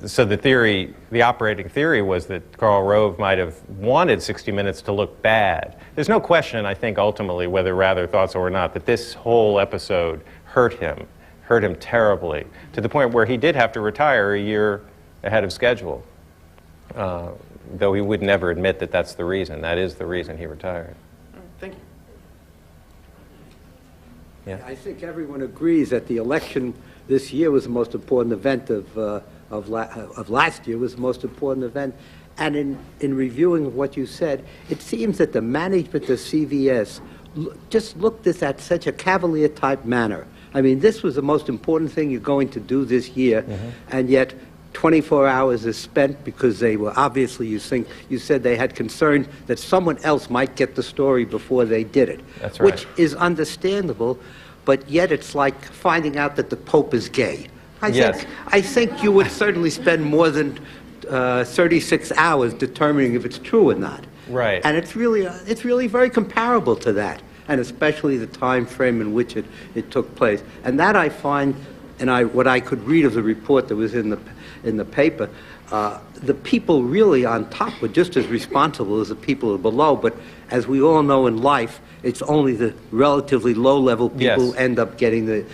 So the operating theory was that Karl Rove might have wanted 60 Minutes to look bad. There's no question, I think, ultimately, whether Rather thought so or not, that this whole episode hurt him terribly, to the point where he did have to retire a year ahead of schedule, though he would never admit that that's the reason. That is the reason he retired. Thank you. Yeah. I think everyone agrees that the election this year was the most important event of last year, was the most important event. And in reviewing what you said, it seems that the management of CBS just looked at this at such a cavalier-type manner. I mean, this was the most important thing you're going to do this year, and yet 24 hours is spent because they were obviously, you said they had concern that someone else might get the story before they did it. That's right. Which is understandable, but yet it's like finding out that the Pope is gay. I think you would certainly spend more than 36 hours determining if it's true or not. Right. And it's really very comparable to that, and especially the time frame in which it took place. And that I find, and what I could read of the report that was in the paper, the people really on top were just as responsible as the people below. But as we all know in life, it's only the relatively low-level people who end up getting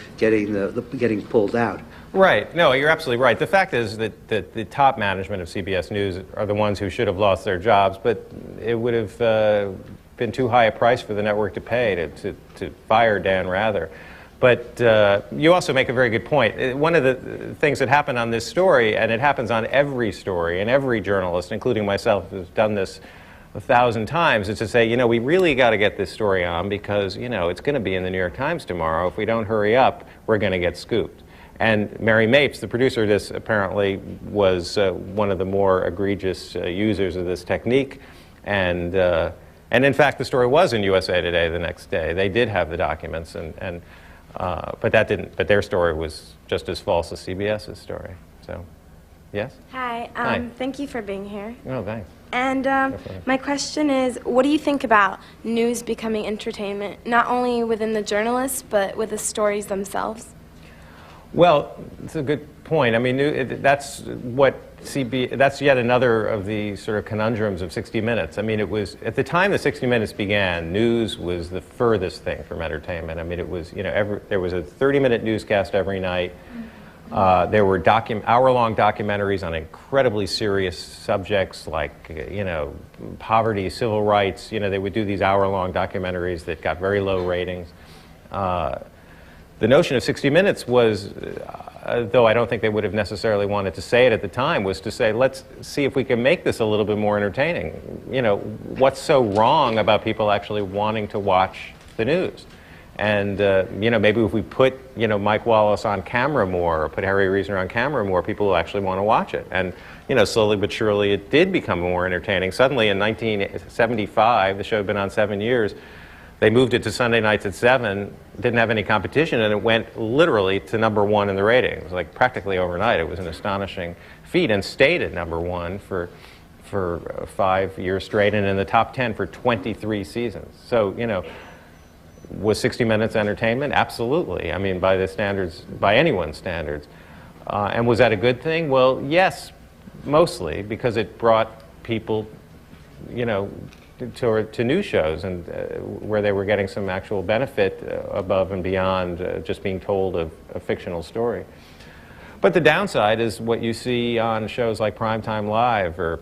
pulled out. Right. No, you're absolutely right. The fact is that the top management of CBS News are the ones who should have lost their jobs, but it would have been too high a price for the network to pay to fire Dan Rather. But you also make a very good point. One of the things that happened on this story, and it happens on every story, and every journalist, including myself, has done this 1,000 times, is to say, we really got to get this story on because, it's going to be in the New York Times tomorrow. If we don't hurry up, we're going to get scooped. And Mary Mapes, the producer of this, apparently was one of the more egregious users of this technique. And in fact, the story was in USA Today the next day. They did have the documents, but their story was just as false as CBS's story. So, yes? Hi. Hi. Thank you for being here. Oh, thanks. And my question is, what do you think about news becoming entertainment, not only within the journalists, but with the stories themselves? Well, it's a good point. I mean, that's that's yet another of the sort of conundrums of 60 Minutes. I mean, it was, at the time that 60 Minutes began, news was the furthest thing from entertainment. I mean, it was, there was a 30-minute newscast every night. There were hour-long documentaries on incredibly serious subjects like, poverty, civil rights. They would do these hour-long documentaries that got very low ratings. The notion of 60 Minutes was, though I don't think they would have necessarily wanted to say it at the time, was to say, let's see if we can make this a little bit more entertaining. What's so wrong about people actually wanting to watch the news? And, maybe if we put, Mike Wallace on camera more, or put Harry Reasoner on camera more, people will actually want to watch it. And, slowly but surely it did become more entertaining. Suddenly in 1975, the show had been on 7 years, they moved it to Sunday nights at 7, didn't have any competition, and it went literally to #1 in the ratings, like practically overnight. It was an astonishing feat, and stayed at #1 for 5 years straight, and in the top 10 for 23 seasons. So, was 60 Minutes entertainment? Absolutely. I mean, by the standards, by anyone's standards. And was that a good thing? Well, yes, mostly, because it brought people, to news shows, and where they were getting some actual benefit above and beyond just being told a fictional story. But the downside is what you see on shows like Primetime Live, or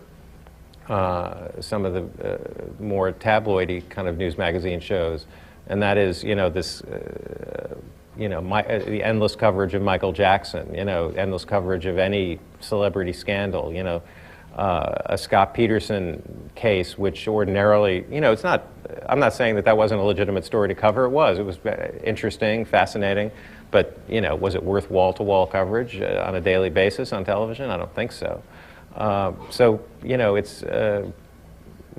some of the more tabloidy kind of news magazine shows, and that is, the endless coverage of Michael Jackson, endless coverage of any celebrity scandal, a Scott Peterson case, which ordinarily, it's not, I'm not saying that wasn't a legitimate story to cover. It was interesting, fascinating, But, you know, was it worth wall-to-wall coverage on a daily basis on television? I don't think so. So, you know, it's,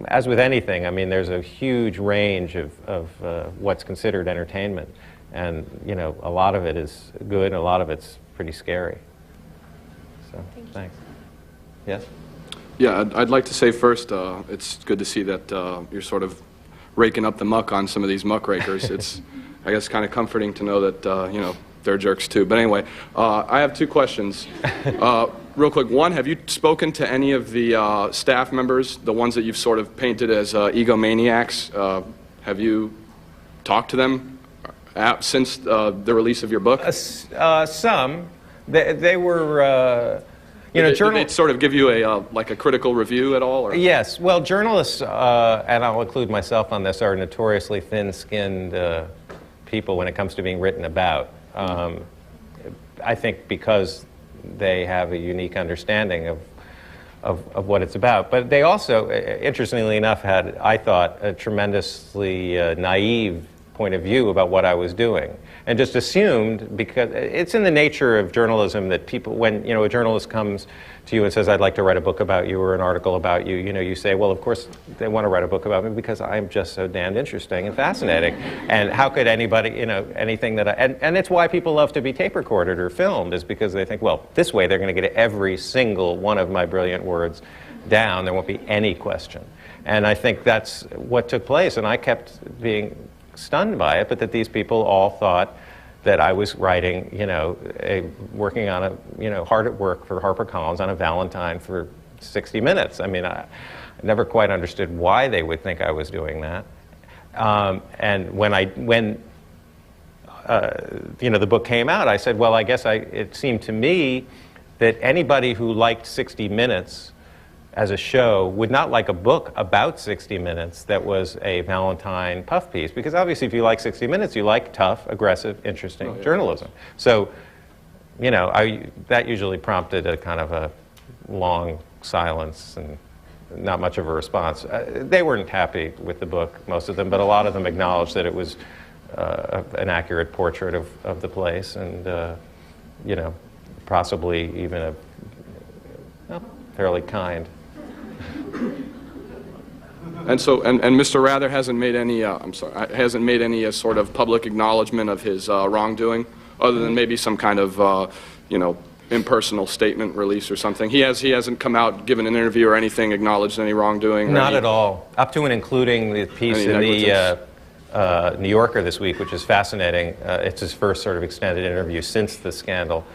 as with anything, I mean, there's a huge range of what's considered entertainment. And, you know, a lot of it is good and a lot of it's pretty scary. So, thanks. Yes? Yeah, I'd like to say first, it's good to see that you're sort of raking up the muck on some of these muckrakers. It's, I guess, kind of comforting to know that, you know, they're jerks too. But anyway, I have two questions. Real quick, one, have you spoken to any of the staff members, the ones that you've sort of painted as egomaniacs? Have you talked to them since the release of your book? Some. They were... you know, did they sort of give you a like a critical review at all? Or? Yes. Well, journalists, and I'll include myself on this, are notoriously thin-skinned people when it comes to being written about. I think because they have a unique understanding of what it's about. But they also, interestingly enough, had, I thought, a tremendously naive point of view about what I was doing, and just assumed, because it's in the nature of journalism that people, when, you know, a journalist comes to you and says, I'd like to write a book about you or an article about you, you know, you say, well, of course they want to write a book about me because I'm just so damned interesting and fascinating. And how could anybody, you know, anything that and it's why people love to be tape recorded or filmed, is because they think, well, this way they're going to get every single one of my brilliant words down. There won't be any question. And I think that's what took place, and I kept being stunned by it, but that these people all thought that I was writing, you know, working on a, you know, hard at work for HarperCollins on a Valentine for 60 minutes. I mean, I never quite understood why they would think I was doing that. And when you know, the book came out, I said, well, I guess it seemed to me that anybody who liked 60 Minutes as a show would not like a book about 60 Minutes that was a Valentine puff piece, because obviously if you like 60 Minutes, you like tough, aggressive, interesting journalism. So, you know, that usually prompted a kind of a long silence and not much of a response. They weren't happy with the book, most of them, but a lot of them acknowledged that it was an accurate portrait of the place, and, you know, possibly even fairly kind. And so, and Mr. Rather hasn't made any, hasn't made any sort of public acknowledgement of his wrongdoing, other than maybe some kind of, you know, impersonal statement release or something. He hasn't come out, given an interview or anything, acknowledged any wrongdoing? Not at all. Up to and including the piece in the New Yorker this week, which is fascinating. It's his first sort of extended interview since the scandal.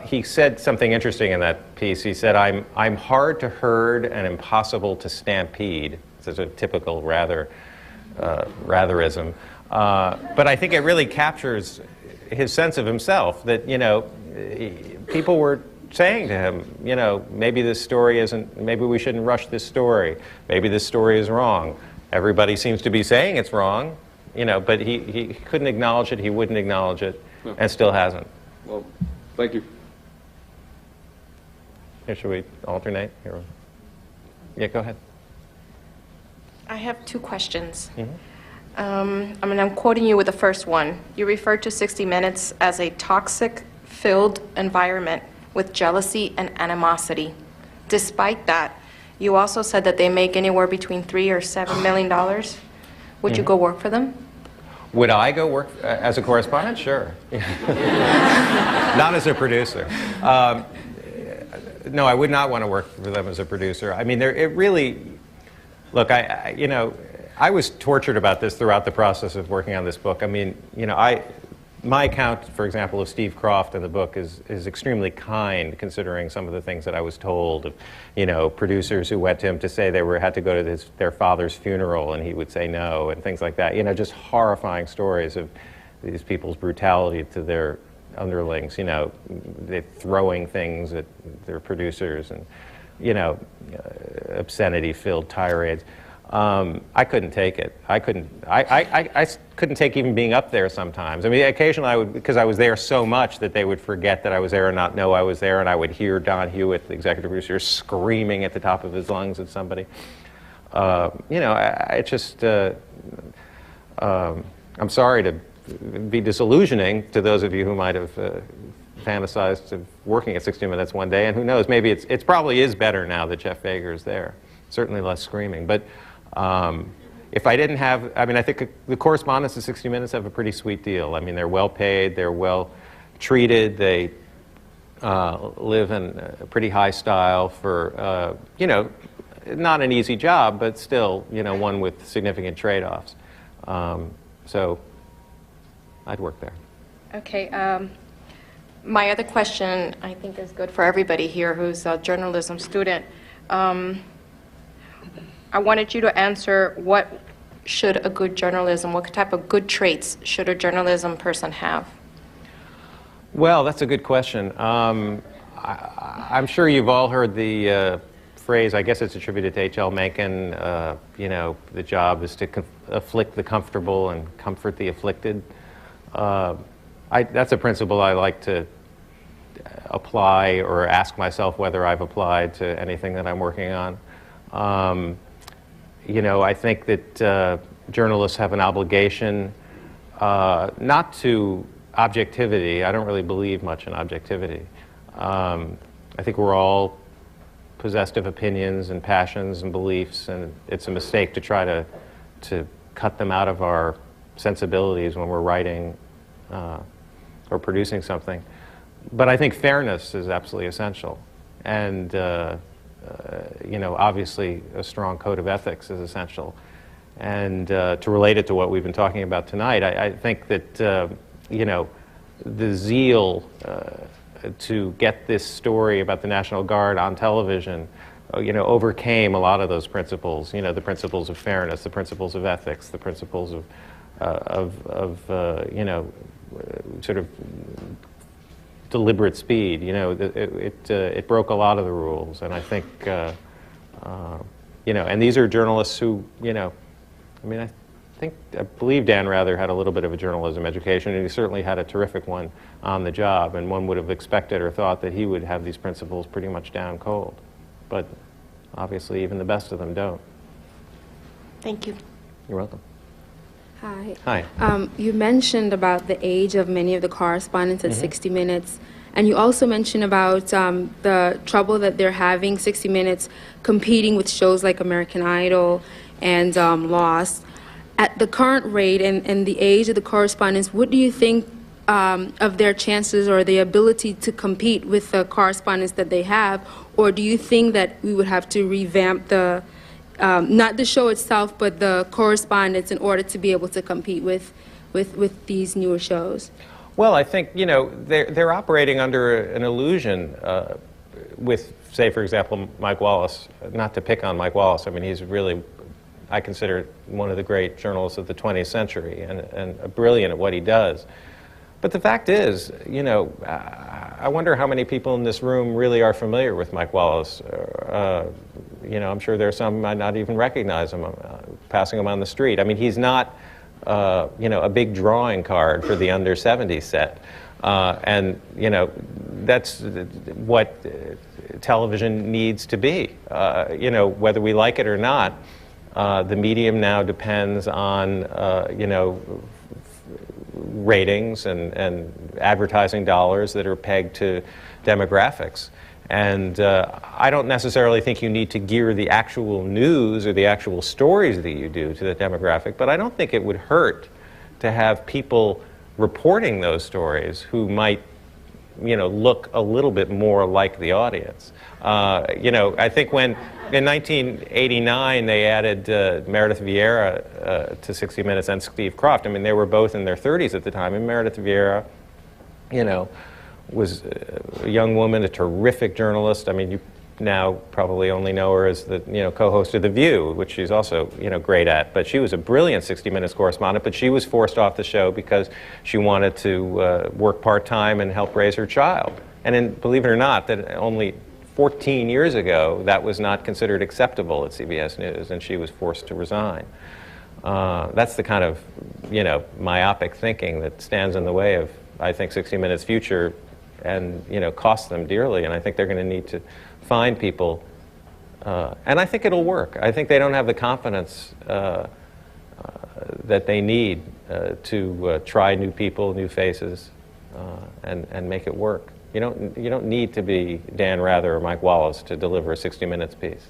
He said something interesting in that piece. He said, I'm hard to herd and impossible to stampede. It's a typical Ratherism. But I think it really captures his sense of himself, that, you know, people were saying to him, you know, maybe this story isn't, maybe we shouldn't rush this story. Maybe this story is wrong. Everybody seems to be saying it's wrong, you know, but he couldn't acknowledge it, he wouldn't acknowledge it, and still hasn't. Well, thank you. Here, should we alternate? Here. Yeah, go ahead. I have two questions. I'm quoting you with the first one. You referred to 60 Minutes as a toxic-filled environment with jealousy and animosity. Despite that, you also said that they make anywhere between $3 or $7 million. Would you go work for them? Would I go work as a correspondent? Sure. Not as a producer. No, I would not want to work for them as a producer. I mean, it really, look, you know, I was tortured about this throughout the process of working on this book. I mean, you know, my account, for example, of Steve Kroft in the book is extremely kind, considering some of the things that I was told of, you know, producers who went to him to say they had to go to their father's funeral and he would say no, and things like that. You know, just horrifying stories of these people's brutality to their underlings, you know, they're throwing things at their producers and, you know, obscenity-filled tirades. I couldn't take it. I couldn't take even being up there sometimes. I mean, occasionally I would, because I was there so much that they would forget that I was there and not know I was there, and I would hear Don Hewitt, the executive producer, screaming at the top of his lungs at somebody. You know, I'm sorry to be disillusioning to those of you who might have fantasized of working at 60 Minutes one day, and who knows, maybe it probably is better now that Jeff Fager is there. Certainly less screaming. But if I didn't have, I mean, I think the correspondents at 60 Minutes have a pretty sweet deal. I mean, they're well paid, they're well treated, they live in a pretty high style for, you know, not an easy job, but still, you know, one with significant trade-offs. So I'd work there. Okay. My other question, I think, is good for everybody here who's a journalism student. I wanted you to answer what should a good journalism, what type of good traits should a journalism person have? Well, that's a good question. I'm sure you've all heard the phrase, I guess it's attributed to H.L. Mencken, you know, the job is to afflict the comfortable and comfort the afflicted. That's a principle I like to apply or ask myself whether I've applied to anything that I'm working on. You know, I think that journalists have an obligation not to objectivity. I don't really believe much in objectivity. I think we're all possessed of opinions and passions and beliefs, and it's a mistake to try to cut them out of our sensibilities when we're writing or producing something. But I think fairness is absolutely essential, and you know, obviously a strong code of ethics is essential. And to relate it to what we've been talking about tonight, I think that you know, the zeal to get this story about the National Guard on television, you know, overcame a lot of those principles. You know, the principles of fairness, the principles of ethics, the principles of you know, sort of deliberate speed. You know, it broke a lot of the rules, and I think you know, and these are journalists who, you know, I mean, I believe Dan Rather had a little bit of a journalism education, and he certainly had a terrific one on the job, and one would have expected or thought that he would have these principles pretty much down cold. But obviously even the best of them don't. Thank you. You're welcome. Hi. Hi. You mentioned about the age of many of the correspondents at 60 Minutes, and you also mentioned about the trouble that they're having, 60 Minutes, competing with shows like American Idol and Lost. At the current rate and the age of the correspondents, what do you think of their chances or the ability to compete with the correspondents that they have? Or do you think that we would have to revamp the, not the show itself, but the correspondents in order to be able to compete with these newer shows? Well, I think, you know, they're operating under an illusion with, say, for example, Mike Wallace. Not to pick on Mike Wallace. I mean, he's really, I consider one of the great journalists of the 20th century and brilliant at what he does. But the fact is, you know, I wonder how many people in this room really are familiar with Mike Wallace. You know, I'm sure there are some who might not even recognize him, passing him on the street. I mean, he's not, you know, a big drawing card for the under 70 set. And, you know, that's what television needs to be. You know, whether we like it or not, the medium now depends on, you know, ratings and advertising dollars that are pegged to demographics. And I don't necessarily think you need to gear the actual news or the actual stories that you do to the demographic, but I don't think it would hurt to have people reporting those stories who might, you know, look a little bit more like the audience. You know, I think when in 1989 they added Meredith Vieira to 60 Minutes and Steve Kroft. I mean, they were both in their 30s at the time, and Meredith Vieira, you know, was a young woman, a terrific journalist. I mean, you now probably only know her as the, you know, co-host of The View, which she's also, you know, great at. But she was a brilliant 60 Minutes correspondent, but she was forced off the show because she wanted to work part-time and help raise her child. And then, believe it or not, that only 14 years ago, that was not considered acceptable at CBS News, and she was forced to resign. That's the kind of, you know, myopic thinking that stands in the way of, I think, 60 Minutes' future, and, you know, costs them dearly. And I think they're going to need to find people, and I think it'll work. I think they don't have the confidence that they need to try new people, new faces, and make it work. You don't need to be Dan Rather or Mike Wallace to deliver a 60 Minutes piece.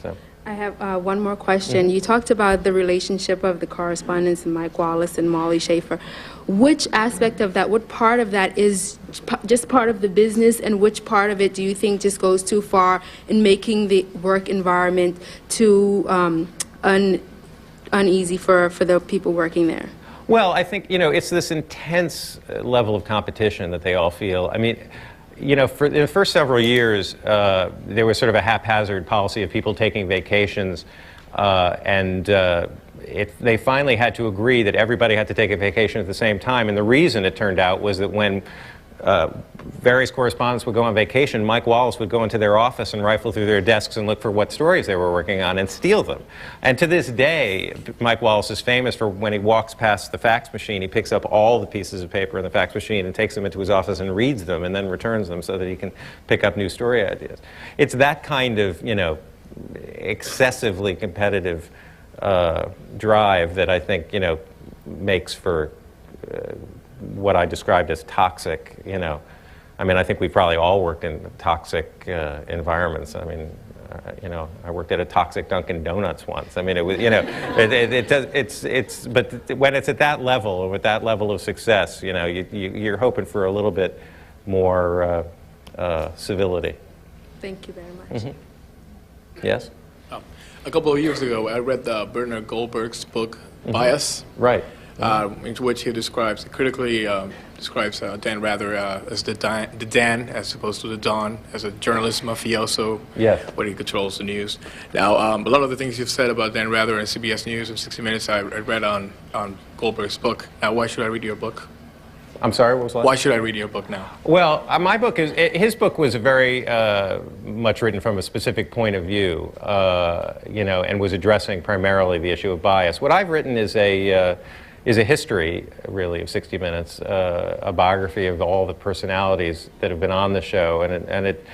So. I have one more question. You talked about the relationship of the correspondents, Mike Wallace and Molly Schaefer. Which aspect of that, what part of that is just part of the business, and which part of it do you think just goes too far in making the work environment too uneasy for the people working there? Well, I think, it's this intense level of competition that they all feel. I mean, for the first several years, there was sort of a haphazard policy of people taking vacations, and they finally had to agree that everybody had to take a vacation at the same time. And the reason, it turned out, was that when various correspondents would go on vacation, Mike Wallace would go into their office and rifle through their desks and look for what stories they were working on and steal them. And to this day, Mike Wallace is famous for when he walks past the fax machine, he picks up all the pieces of paper in the fax machine and takes them into his office and reads them and then returns them so that he can pick up new story ideas. It's that kind of, excessively competitive drive that I think, makes for what I described as toxic, I mean, I think we probably all worked in toxic environments. I mean, I worked at a toxic Dunkin' Donuts once. I mean, it was, but when it's at that level, or with that level of success, you're hoping for a little bit more civility. Thank you very much. Mm-hmm. Yes? A couple of years ago, I read Bernard Goldberg's book, Bias. Right. In which he critically describes Dan Rather as the Dan as opposed to the Don, as a journalist mafioso, yes, where he controls the news. Now, a lot of the things you've said about Dan Rather and CBS News and 60 Minutes, I read on Goldberg's book. Now, why should I read your book? I'm sorry, what was that? Why should I read your book now? Well, my book his book was very much written from a specific point of view, and was addressing primarily the issue of bias. What I've written is a history, really, of 60 Minutes, a biography of all the personalities that have been on the show, and it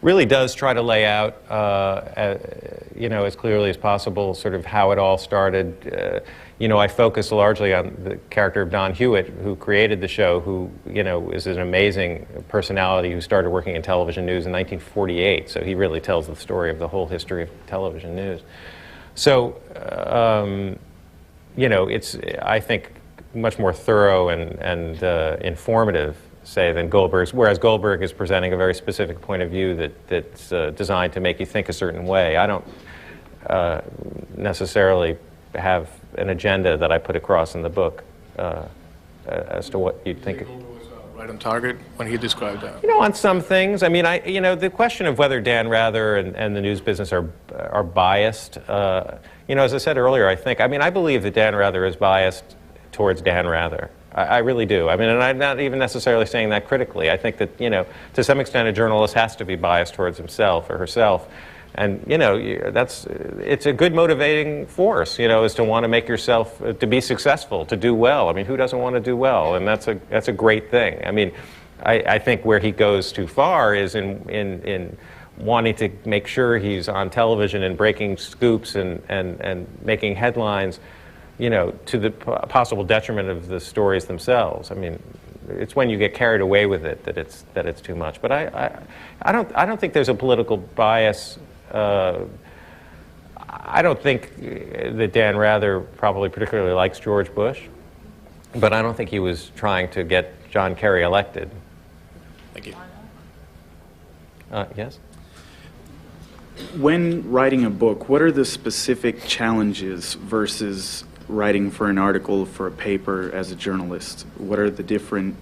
really does try to lay out, as clearly as possible, sort of how it all started. I focus largely on the character of Don Hewitt, who created the show, who, is an amazing personality who started working in television news in 1948, so he really tells the story of the whole history of television news. So, it's, I think, much more thorough and informative, say, than Goldberg's, whereas Goldberg is presenting a very specific point of view that's designed to make you think a certain way. I don't necessarily have an agenda that I put across in the book as to what you'd think. Goldberg was right on target when he described that. On some things. I mean, the question of whether Dan Rather and the news business are biased, as I said earlier, I believe that Dan Rather is biased towards Dan Rather. I really do. I mean, and I'm not even necessarily saying that critically. I think that, to some extent, a journalist has to be biased towards himself or herself. And, it's a good motivating force, is to want to make yourself, to be successful, to do well. I mean, who doesn't want to do well? And that's a great thing. I mean, I think where he goes too far is in wanting to make sure he's on television and breaking scoops and making headlines, to the possible detriment of the stories themselves. I mean, it's when you get carried away with it that it's too much. But I don't think there's a political bias. I don't think that Dan Rather probably particularly likes George Bush, but I don't think he was trying to get John Kerry elected. Thank you. Yes? When writing a book, what are the specific challenges versus writing for an article for a paper as a journalist? What are the different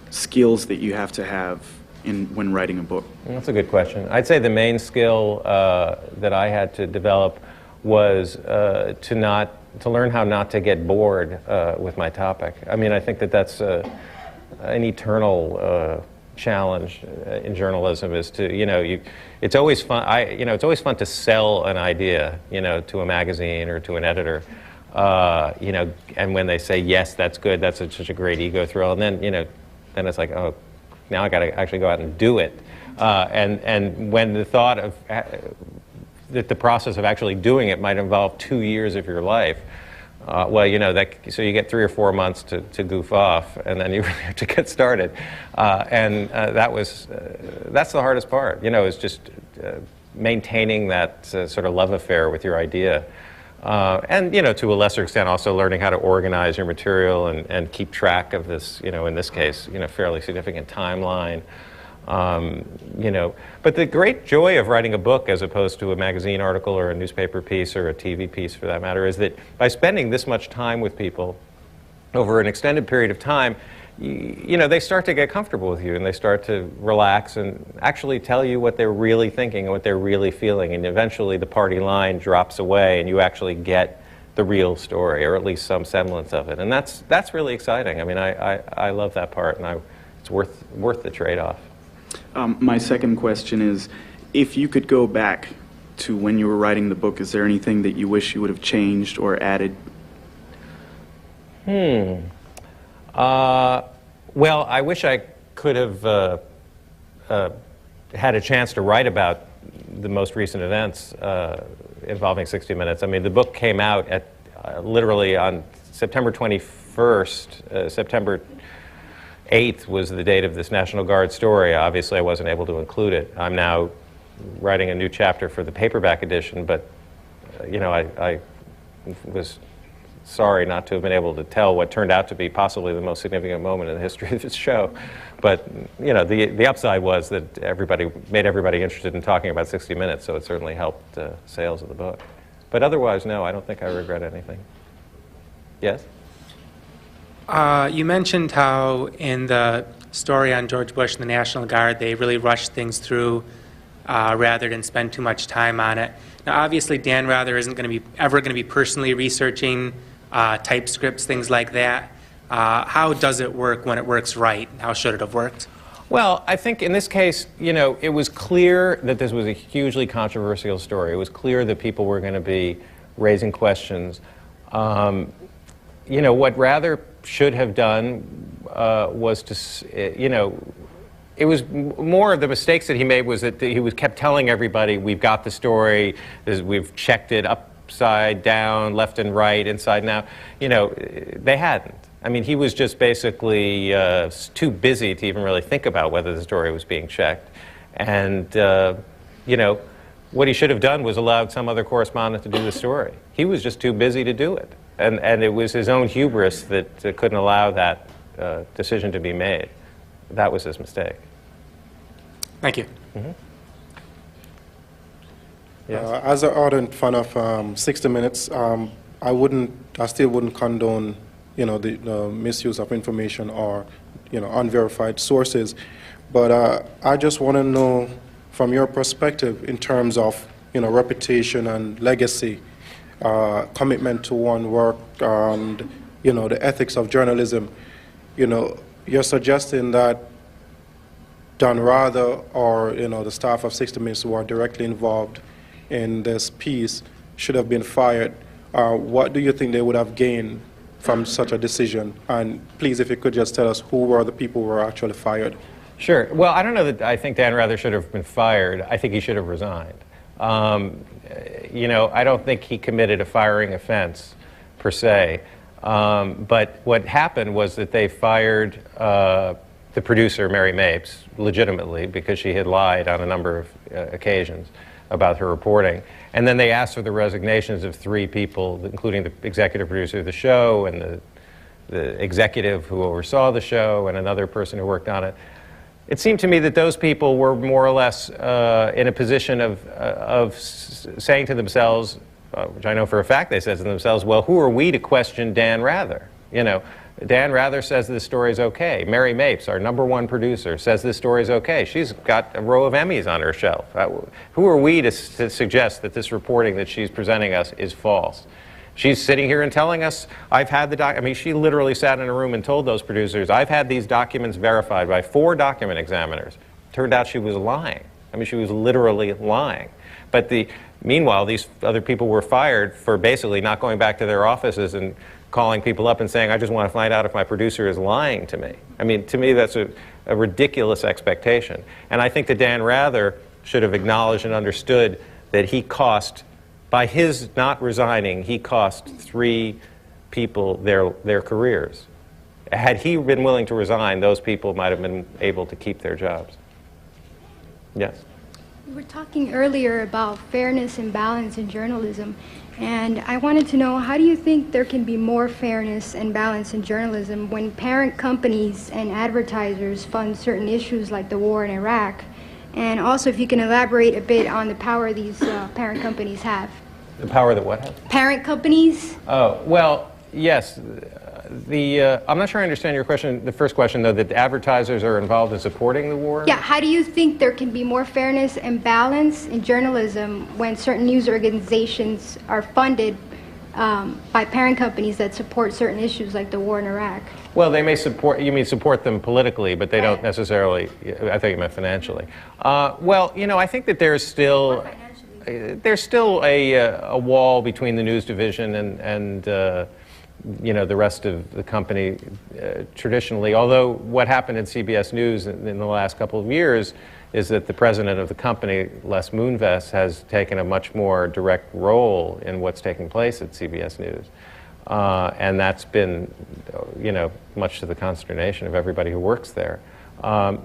skills that you have to have when writing a book? That's a good question. I'd say the main skill that I had to develop was to learn how not to get bored with my topic. I mean, I think that's an eternal challenge in journalism. Is to it's always fun. It's always fun to sell an idea, to a magazine or to an editor. And when they say yes, that's good. That's such a great ego thrill. And then then it's like, oh, now I got to actually go out and do it. And when the thought of that the process of actually doing it might involve 2 years of your life, Well, you know, so you get 3 or 4 months to goof off, and then you really have to get started. That's the hardest part, you know, is just maintaining that sort of love affair with your idea. And, you know, to a lesser extent, also learning how to organize your material and keep track of this, you know, in this case, you know, fairly significant timeline. You know, but the great joy of writing a book as opposed to a magazine article or a newspaper piece or a TV piece for that matter is that by spending this much time with people over an extended period of time, you know, they start to get comfortable with you and they start to relax and actually tell you what they're really thinking and what they're really feeling, and eventually the party line drops away and you actually get the real story, or at least some semblance of it, and that's really exciting. I mean, I love that part, and it's worth the trade-off. My second question is, if you could go back to when you were writing the book, is there anything that you wish you would have changed or added? Well, I wish I could have had a chance to write about the most recent events involving 60 Minutes. I mean, the book came out at literally on September 21st, September 8th was the date of this National Guard story. Obviously, I wasn't able to include it. I'm now writing a new chapter for the paperback edition, but you know, I was sorry not to have been able to tell what turned out to be possibly the most significant moment in the history of this show. But you know, the upside was that made everybody interested in talking about 60 Minutes, so it certainly helped sales of the book. But otherwise, no, I don't think I regret anything. Yes? You mentioned how in the story on George Bush and the National Guard, they really rushed things through rather than spend too much time on it. Now, obviously, Dan Rather isn't ever going to be personally researching typescripts, things like that. How does it work when it works right? How should it have worked? Well, I think in this case, you know, it was clear that this was a hugely controversial story. It was clear that people were going to be raising questions. You know, what Rather should have done was to, you know, it was more of the mistakes that he made was that he kept telling everybody, we've got the story, we've checked it upside down, left and right, inside and out. You know, they hadn't. I mean, he was just basically too busy to even really think about whether the story was being checked. And, you know, what he should have done was allowed some other correspondent to do the story. He was just too busy to do it. And it was his own hubris that couldn't allow that decision to be made. That was his mistake. Thank you. Mm-hmm. Yes. As an ardent fan of 60 Minutes, I still wouldn't condone, you know, the misuse of information or, you know, unverified sources. But I just want to know, from your perspective, in terms of, you know, reputation and legacy, commitment to one work, and, you know, the ethics of journalism, you know, you're suggesting that Dan Rather or, you know, the staff of 60 Minutes who are directly involved in this piece should have been fired. What do you think they would have gained from such a decision? And please, if you could just tell us who were the people who were actually fired. Sure. Well, I don't know that I think Dan Rather should have been fired. I think he should have resigned. You know, I don't think he committed a firing offense, per se. But what happened was that they fired the producer, Mary Mapes, legitimately, because she had lied on a number of occasions about her reporting. And then they asked for the resignations of 3 people, including the executive producer of the show and the executive who oversaw the show and another person who worked on it. It seemed to me that those people were more or less in a position of saying to themselves, which I know for a fact they said to themselves, well, who are we to question Dan Rather? You know, Dan Rather says this story's okay. Mary Mapes, our #1 producer, says this story's okay. She's got a row of Emmys on her shelf. Who are we to suggest that this reporting that she's presenting us is false? She's sitting here and telling us, I've had the I mean, she literally sat in a room and told those producers, I've had these documents verified by 4 document examiners. Turned out she was lying. I mean, she was literally lying. But meanwhile, these other people were fired for basically not going back to their offices and calling people up and saying, I just want to find out if my producer is lying to me. I mean, to me, that's a ridiculous expectation. And I think that Dan Rather should have acknowledged and understood that he cost, by his not resigning, he cost 3 people their careers. Had he been willing to resign, those people might have been able to keep their jobs. Yes? We were talking earlier about fairness and balance in journalism, and I wanted to know, how do you think there can be more fairness and balance in journalism when parent companies and advertisers fund certain issues like the war in Iraq? And also, if you can elaborate a bit on the power these parent companies have. The power that what have? Parent companies? Oh, well, yes. I'm not sure I understand your question, the first question, though, that advertisers are involved in supporting the war? Yeah, how do you think there can be more fairness and balance in journalism when certain news organizations are funded by parent companies that support certain issues like the war in Iraq? Well, they may support, you mean support them politically, but they don't necessarily, I thought you meant financially. Well, you know, I think that there's still a wall between the news division and you know, the rest of the company traditionally. Although what happened in CBS News in the last couple of years is that the president of the company, Les Moonves, has taken a much more direct role in what's taking place at CBS News. And that's been, you know, much to the consternation of everybody who works there.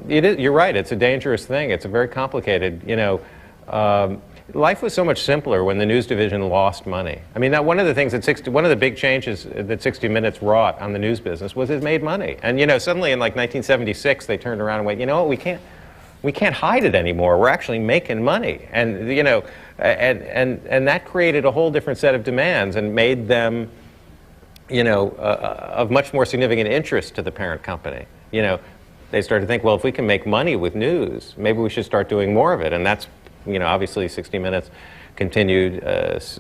You're right, it's a dangerous thing. It's a very complicated, you know, life was so much simpler when the news division lost money. I mean, one of the things that one of the big changes that 60 Minutes wrought on the news business was it made money. And, you know, suddenly in like 1976, they turned around and went, you know what, we can't hide it anymore. We're actually making money. And, you know, and that created a whole different set of demands and made them, you know, of much more significant interest to the parent company. You know, they started to think, well, if we can make money with news, maybe we should start doing more of it. And that's, you know, obviously 60 Minutes continued.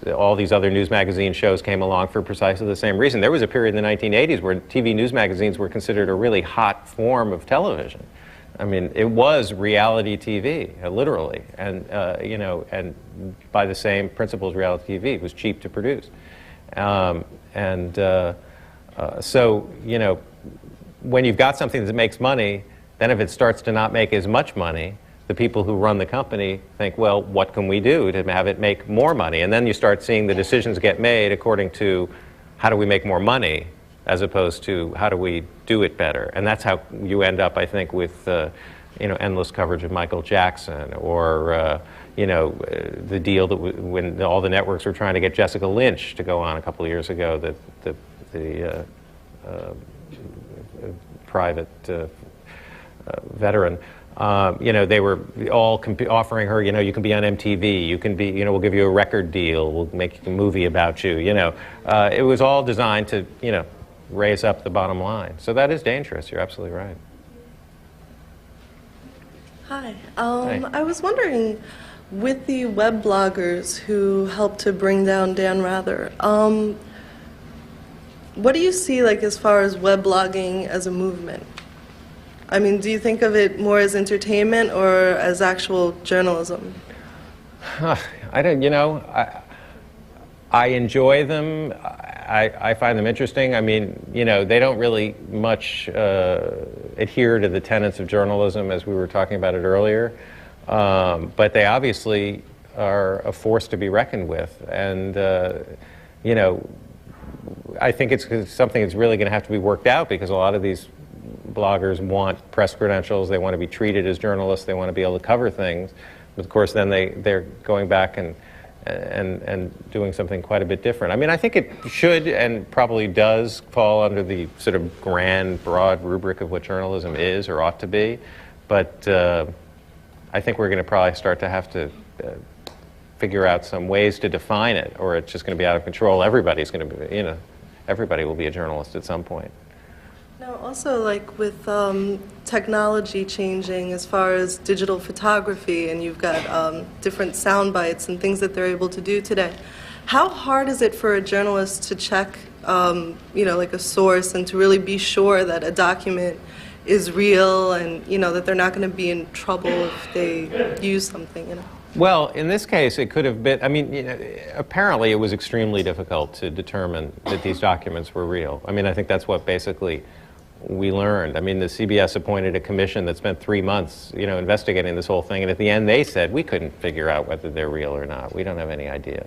All these other news magazine shows came along for precisely the same reason. There was a period in the 1980s where TV news magazines were considered a really hot form of television. I mean, it was reality TV, literally, and you know, and by the same principles, reality TV. It was cheap to produce, so you know, when you've got something that makes money, then if it starts to not make as much money, the people who run the company think, well, what can we do to have it make more money? And then you start seeing the decisions get made according to how do we make more money, as opposed to how do we do it better. And that's how you end up, I think, with you know, endless coverage of Michael Jackson, or you know, the deal that when all the networks were trying to get Jessica Lynch to go on a couple of years ago, that the private veteran. You know, they were all offering her, you know, you can be on MTV, you can be, you know, we'll give you a record deal, we'll make a movie about you, you know. It was all designed to, you know, raise up the bottom line. So that is dangerous, you're absolutely right. Hi. Hi. I was wondering, with the web bloggers who helped to bring down Dan Rather, what do you see, like, as far as web blogging as a movement? I mean, do you think of it more as entertainment or as actual journalism? I don't, you know, I enjoy them. I find them interesting. I mean, you know, they don't really much adhere to the tenets of journalism as we were talking about it earlier. But they obviously are a force to be reckoned with. And, you know, I think it's something that's really going to have to be worked out, because a lot of these bloggers want press credentials, they want to be treated as journalists, they want to be able to cover things. But of course then they're going back and doing something quite a bit different. I mean, I think it should and probably does fall under the sort of grand, broad rubric of what journalism is or ought to be. But I think we're going to probably start to have to figure out some ways to define it, or it's just going to be out of control. Everybody's going to be, you know, everybody will be a journalist at some point. Now, also, like, with technology changing as far as digital photography, and you've got different sound bites and things that they're able to do today, how hard is it for a journalist to check, you know, like a source, and to really be sure that a document is real, and, you know, that they're not going to be in trouble if they use something, you know? Well, in this case, it could have been, I mean, you know, apparently it was extremely difficult to determine that these documents were real. I mean, I think that's what basically we learned. I mean, the CBS appointed a commission that spent 3 months, you know, investigating this whole thing, and at the end they said, we couldn't figure out whether they're real or not. We don't have any idea.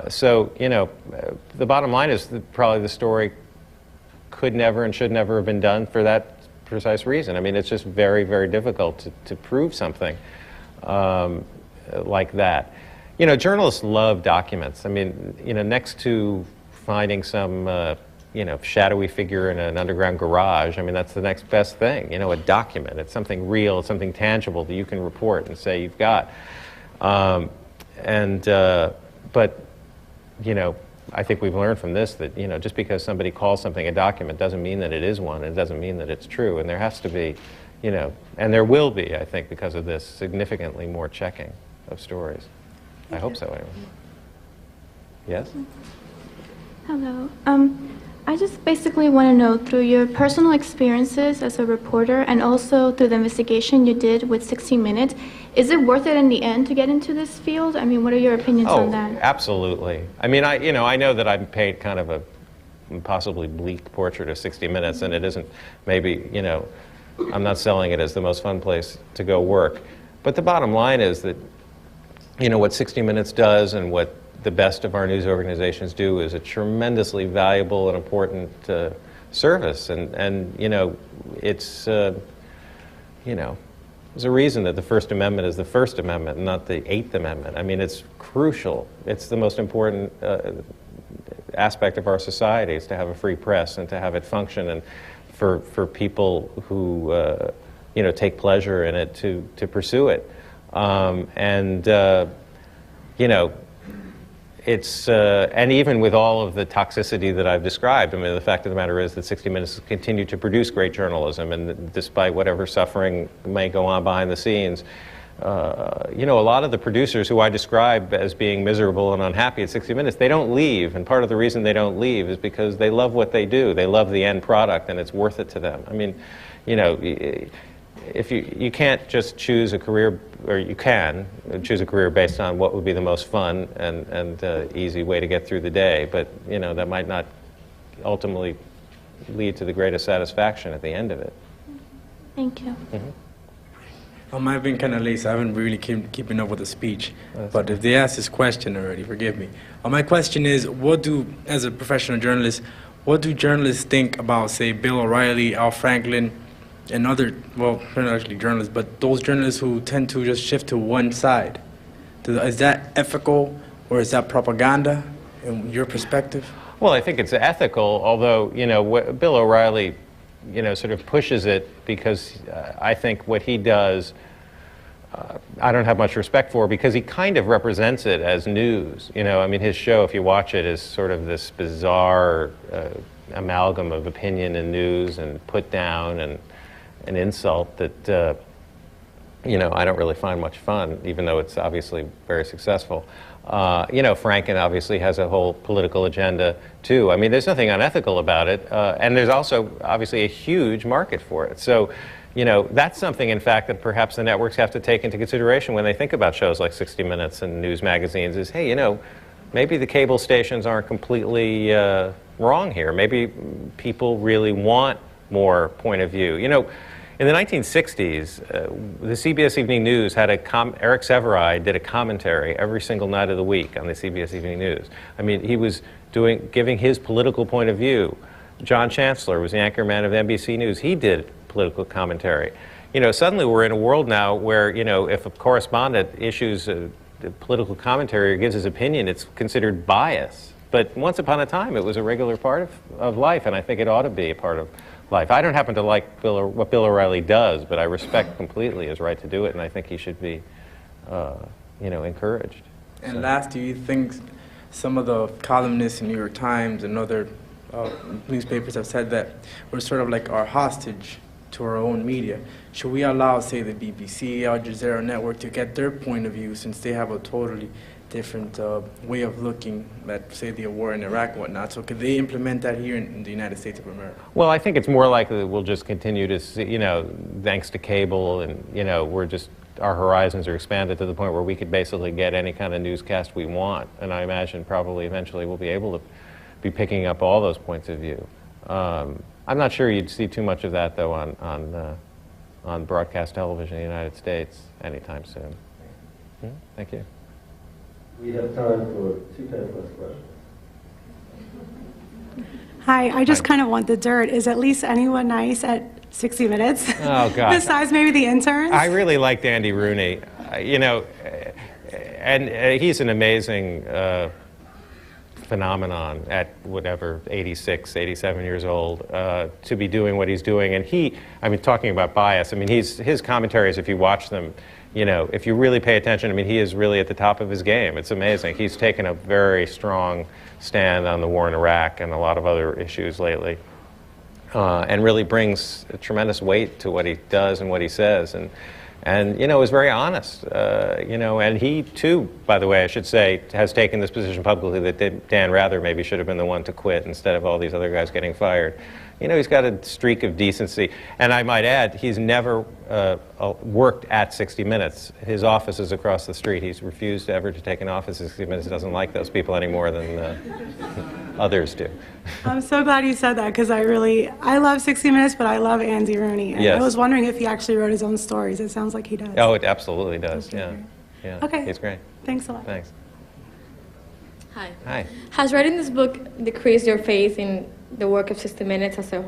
So, you know, the bottom line is that probably the story could never and should never have been done for that precise reason. I mean, it's just very, very difficult to prove something like that. You know, journalists love documents. I mean, you know, next to finding some, you know, shadowy figure in an underground garage, I mean, that's the next best thing, you know, a document. It's something real, it's something tangible that you can report and say you've got. But, you know, I think we've learned from this that, you know, just because somebody calls something a document doesn't mean that it is one. It doesn't mean that it's true. And there has to be, you know, and there will be, I think, because of this, significantly more checking of stories. I hope so, anyway. Yes? Hello. I just basically want to know, through your personal experiences as a reporter and also through the investigation you did with 60 Minutes, is it worth it in the end to get into this field? I mean, what are your opinions on that? Absolutely. I mean, you know, I know that I've paid kind of a possibly bleak portrait of 60 Minutes, and it isn't maybe, you know, I'm not selling it as the most fun place to go work. But the bottom line is that, you know, what 60 Minutes does and what the best of our news organizations do is a tremendously valuable and important service. And you know, it's, you know, there's a reason that the First Amendment is the First Amendment and not the Eighth Amendment. I mean, it's crucial. It's the most important aspect of our society, is to have a free press and to have it function, and for people who, you know, take pleasure in it to pursue it. You know, it's, and even with all of the toxicity that I've described, I mean, the fact of the matter is that 60 Minutes continue to produce great journalism, and despite whatever suffering may go on behind the scenes, you know, a lot of the producers who I describe as being miserable and unhappy at 60 Minutes, they don't leave, and part of the reason they don't leave is because they love what they do. They love the end product, and it's worth it to them. I mean, you know, if you can't just choose a career, or you can choose a career based on what would be the most fun and easy way to get through the day, but you know, that might not ultimately lead to the greatest satisfaction at the end of it. Thank you. I've been kind of late, so I haven't really keeping up with the speech. But if they asked this question already, forgive me. My question is, as a professional journalist, what do journalists think about, say, Bill O'Reilly, Al Franklin, and other, well, not actually journalists, but those journalists who tend to just shift to one side? Is that ethical, or is that propaganda, in your perspective? Well, I think it's ethical, although, you know, Bill O'Reilly, you know, sort of pushes it, because I think what he does, I don't have much respect for, because he kind of represents it as news. You know, I mean, his show, if you watch it, is sort of this bizarre amalgam of opinion and news and put down and an insult that, you know, I don't really find much fun, even though it's obviously very successful. You know, Franken obviously has a whole political agenda, too. I mean, there's nothing unethical about it, and there's also obviously a huge market for it. So, you know, that's something, in fact, that perhaps the networks have to take into consideration when they think about shows like 60 Minutes and news magazines, is, hey, you know, maybe the cable stations aren't completely wrong here. Maybe people really want more point of view. You know, in the 1960s, the CBS Evening News had Eric Sevareid did a commentary every single night of the week on the CBS Evening News. I mean, he was giving his political point of view. John Chancellor was the anchorman of NBC News. He did political commentary. You know, suddenly we're in a world now where, you know, if a correspondent issues a political commentary or gives his opinion, it's considered bias. But once upon a time, it was a regular part of life, and I think it ought to be a part of life. I don't happen to like what Bill O'Reilly does, but I respect completely his right to do it, and I think he should be, you know, encouraged. And last, do you think some of the columnists in New York Times and other newspapers have said that we're sort of like our hostage to our own media? Should we allow, say, the BBC, Al Jazeera network to get their point of view, since they have a totally different way of looking at, say, the war in Iraq and whatnot? So could they implement that here in the United States of America? Well, I think it's more likely that we'll just continue to see, you know, thanks to cable, and, you know, our horizons are expanded to the point where we could basically get any kind of newscast we want. And I imagine probably eventually we'll be able to be picking up all those points of view. I'm not sure you'd see too much of that, though, on broadcast television in the United States anytime soon. Thank you. We have time for 2 10-plus questions. Hi, I just kind of want the dirt. Is at least anyone nice at 60 Minutes? Oh, God. Besides maybe the interns? I really liked Andy Rooney. You know, and he's an amazing phenomenon at whatever, 86, 87 years old, to be doing what he's doing. And I mean, talking about bias, I mean, his commentaries, if you watch them, you know, if you really pay attention, I mean, he is really at the top of his game. It's amazing. He's taken a very strong stand on the war in Iraq and a lot of other issues lately, and really brings a tremendous weight to what he does and what he says. And you know, is very honest, you know, and he too, by the way, I should say, has taken this position publicly that Dan Rather maybe should have been the one to quit instead of all these other guys getting fired. You know, he's got a streak of decency. And I might add, he's never worked at 60 Minutes. His office is across the street. He's refused ever to take an office at 60 Minutes. He doesn't like those people any more than others do. I'm so glad you said that, because I love 60 Minutes, but I love Andy Rooney. And Yes. I was wondering if he actually wrote his own stories. It sounds like he does. Oh, it absolutely does, Okay, yeah. great. Yeah. Okay. He's great. Thanks a lot. Thanks. Hi. Hi. Has writing this book decreased your faith in the work of 60 Minutes as a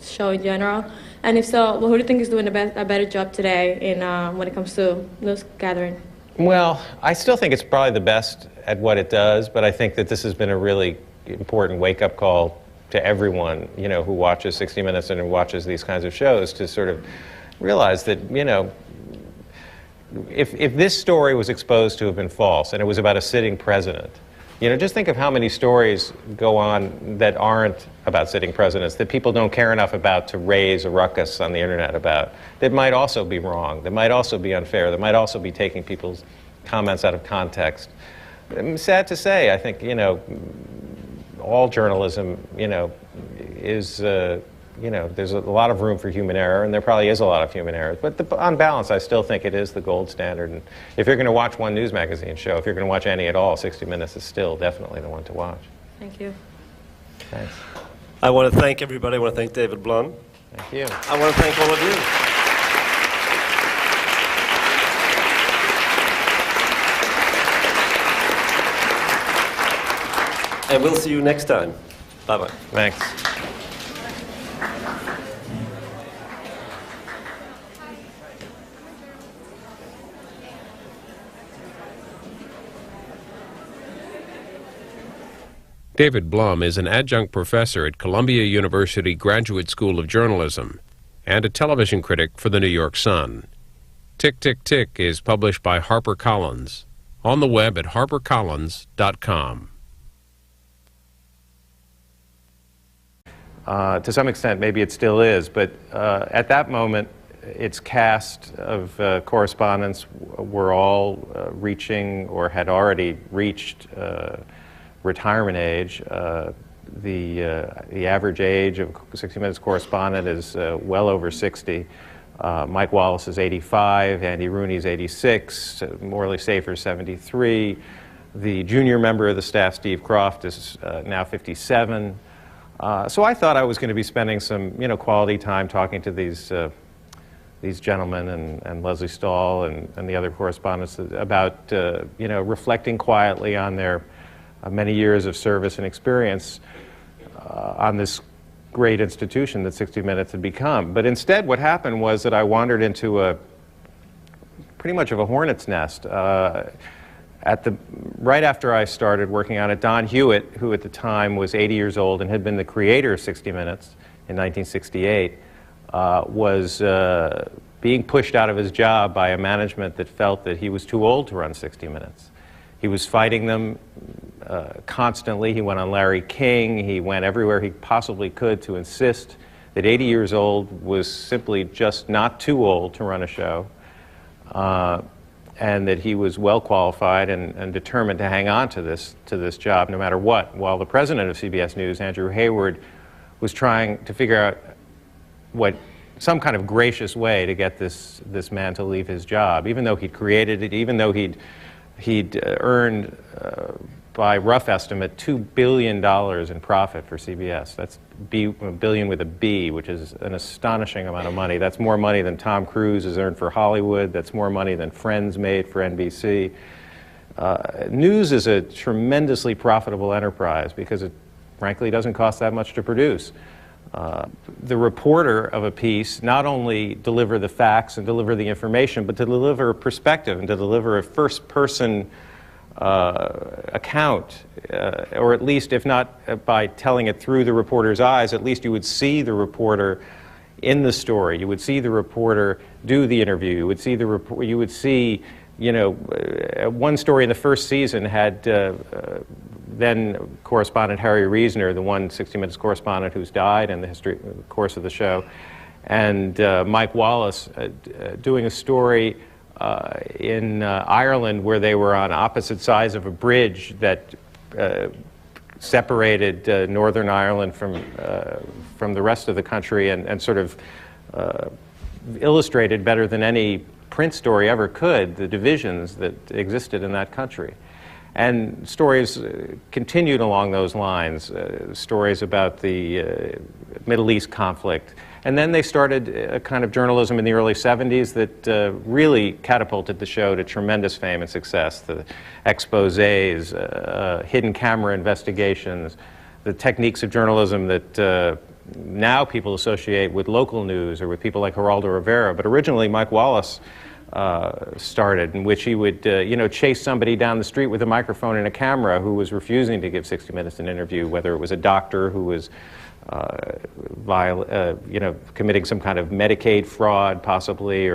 show in general? And if so, well, who do you think is doing a better job today in when it comes to news gathering? Well, I still think it's probably the best at what it does, but I think that this has been a really important wake-up call to everyone, you know, who watches 60 Minutes and who watches these kinds of shows, to sort of realize that, you know, if this story was exposed to have been false and it was about a sitting president, you know, just think of how many stories go on that aren't about sitting presidents, that people don't care enough about to raise a ruckus on the internet about, that might also be wrong, that might also be unfair, that might also be taking people's comments out of context. Sad to say, I think, you know, all journalism, you know, is, you know, there's a lot of room for human error, and there probably is a lot of human error. But on balance, I still think it is the gold standard. And if you're going to watch one news magazine show, if you're going to watch any at all, 60 Minutes is still definitely the one to watch. Thank you. Thanks. I want to thank everybody. I want to thank David Blum. Thank you. I want to thank all of you. And we'll see you next time. Bye-bye. Thanks. David Blum is an adjunct professor at Columbia University Graduate School of Journalism and a television critic for the New York Sun. Tick, Tick, Tick is published by HarperCollins. On the web at harpercollins.com. To some extent, maybe it still is, but at that moment, its cast of correspondents were all reaching or had already reached retirement age. The average age of 60 Minutes correspondent is well over 60. Mike Wallace is 85, Andy Rooney is 86, Morley Safer is 73. The junior member of the staff, Steve Croft, is now 57. So I thought I was going to be spending some, you know, quality time talking to these gentlemen and Leslie Stahl and the other correspondents about, you know, reflecting quietly on their many years of service and experience on this great institution that 60 Minutes had become. But instead, what happened was that I wandered into pretty much of a hornet's nest. Right after I started working on it, Don Hewitt, who at the time was 80 years old and had been the creator of 60 Minutes in 1968, was being pushed out of his job by a management that felt that he was too old to run 60 Minutes. He was fighting them constantly. He went on Larry King. He went everywhere he possibly could to insist that 80 years old was simply just not too old to run a show, and that he was well qualified and determined to hang on to this job no matter what. While the president of CBS News, Andrew Hayward, was trying to figure out some kind of gracious way to get this man to leave his job, even though he'd created it, even though he'd earned, by rough estimate, $2 billion in profit for CBS. That's a billion with a B, which is an astonishing amount of money. That's more money than Tom Cruise has earned for Hollywood. That's more money than Friends made for NBC. News is a tremendously profitable enterprise because it frankly doesn't cost that much to produce. The reporter of a piece not only deliver the facts and deliver the information, but to deliver a perspective and to deliver a first-person account, or at least, if not by telling it through the reporter's eyes, at least you would see the reporter in the story. You would see the reporter do the interview. You would see you would see, you know, one story in the first season had then correspondent Harry Reasoner, the one 60 Minutes correspondent who's died in the course of the show, and Mike Wallace doing a story in Ireland where they were on opposite sides of a bridge that separated Northern Ireland from the rest of the country, and sort of illustrated better than any print story ever could the divisions that existed in that country. And stories continued along those lines, stories about the Middle East conflict. And then they started a kind of journalism in the early 70s that really catapulted the show to tremendous fame and success. The exposés, hidden camera investigations, the techniques of journalism that now people associate with local news or with people like Geraldo Rivera. But originally Mike Wallace started, in which he would you know, chase somebody down the street with a microphone and a camera who was refusing to give 60 Minutes an interview, whether it was a doctor who was you know, committing some kind of Medicaid fraud possibly,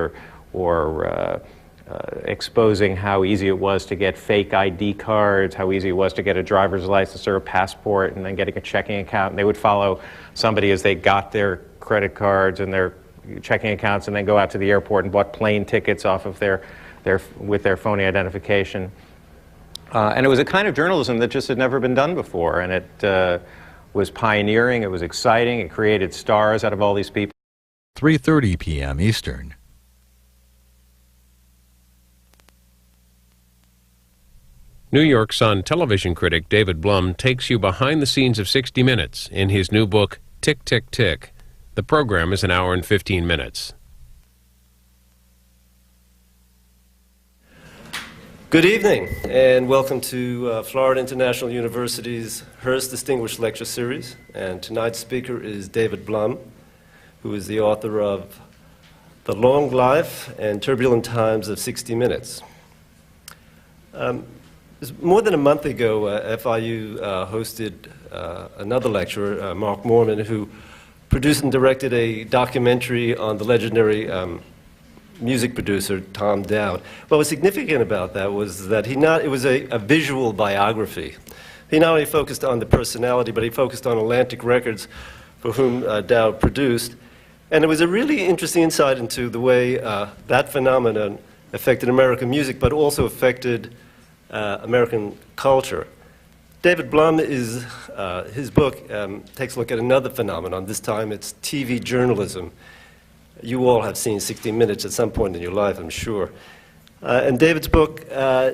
or exposing how easy it was to get fake ID cards, how easy it was to get a driver's license or a passport and then getting a checking account. And they would follow somebody as they got their credit cards and their checking accounts and then go out to the airport and bought plane tickets off of with their phony identification. And it was a kind of journalism that just had never been done before, and it was pioneering, it was exciting, it created stars out of all these people. 3:30 p.m. Eastern. New York Sun television critic David Blum takes you behind the scenes of 60 Minutes in his new book, Tick, Tick, Tick. The program is an hour and 15 minutes. Good evening, and welcome to Florida International University's Hearst Distinguished Lecture Series. And tonight's speaker is David Blum, who is the author of The Long Life and Turbulent Times of 60 Minutes. More than a month ago, FIU hosted another lecturer, Mark Morman, who produced and directed a documentary on the legendary music producer, Tom Dowd. What was significant about that was that it was a visual biography. He not only focused on the personality, but he focused on Atlantic Records, for whom Dowd produced. And it was a really interesting insight into the way that phenomenon affected American music, but also affected American culture. David Blum his book takes a look at another phenomenon. This time it's TV journalism. You all have seen 60 Minutes at some point in your life, I'm sure. And David's book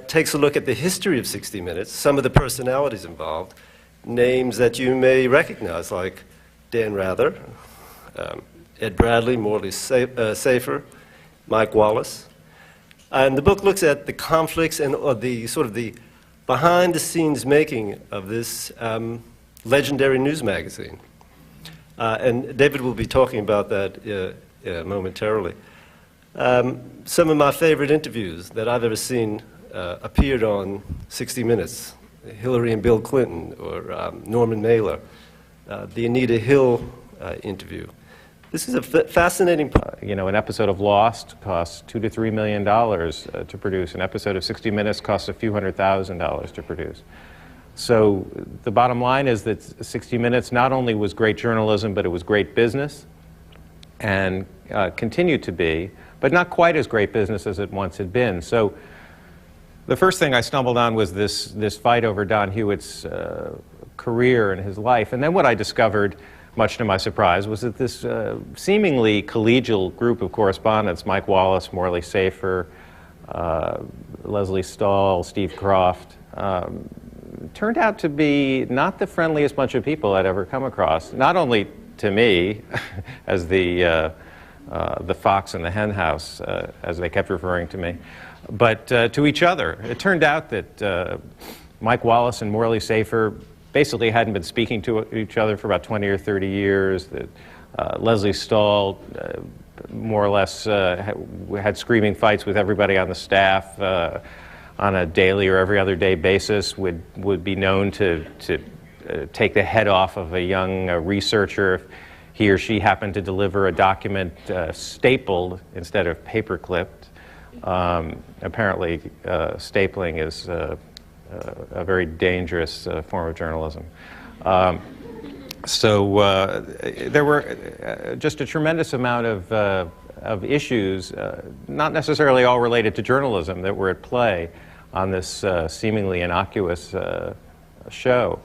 takes a look at the history of 60 Minutes, some of the personalities involved, names that you may recognize, like Dan Rather, Ed Bradley, Morley Safer, Mike Wallace. And the book looks at the conflicts and the sort of the behind-the-scenes making of this legendary news magazine. And David will be talking about that momentarily. Some of my favorite interviews that I've ever seen appeared on 60 Minutes. Hillary and Bill Clinton, or Norman Mailer, the Anita Hill interview. This is a fascinating... You know, an episode of Lost costs $2 to $3 million to produce. An episode of 60 Minutes costs a few $100,000 to produce. So the bottom line is that 60 Minutes not only was great journalism, but it was great business, and continued to be, but not quite as great business as it once had been. So the first thing I stumbled on was this fight over Don Hewitt's career and his life. And then what I discovered, much to my surprise, was that this seemingly collegial group of correspondents, Mike Wallace, Morley Safer, Leslie Stahl, Steve Croft, turned out to be not the friendliest bunch of people I'd ever come across. Not only to me, as the the fox in the hen house, as they kept referring to me, but to each other. It turned out that Mike Wallace and Morley Safer basically hadn't been speaking to each other for about 20 or 30 years, that Leslie Stahl more or less had screaming fights with everybody on the staff on a daily or every other day basis, would be known to take the head off of a young researcher if he or she happened to deliver a document stapled instead of paper clipped. Apparently, stapling is a very dangerous form of journalism. So there were just a tremendous amount of issues, not necessarily all related to journalism, that were at play on this seemingly innocuous show.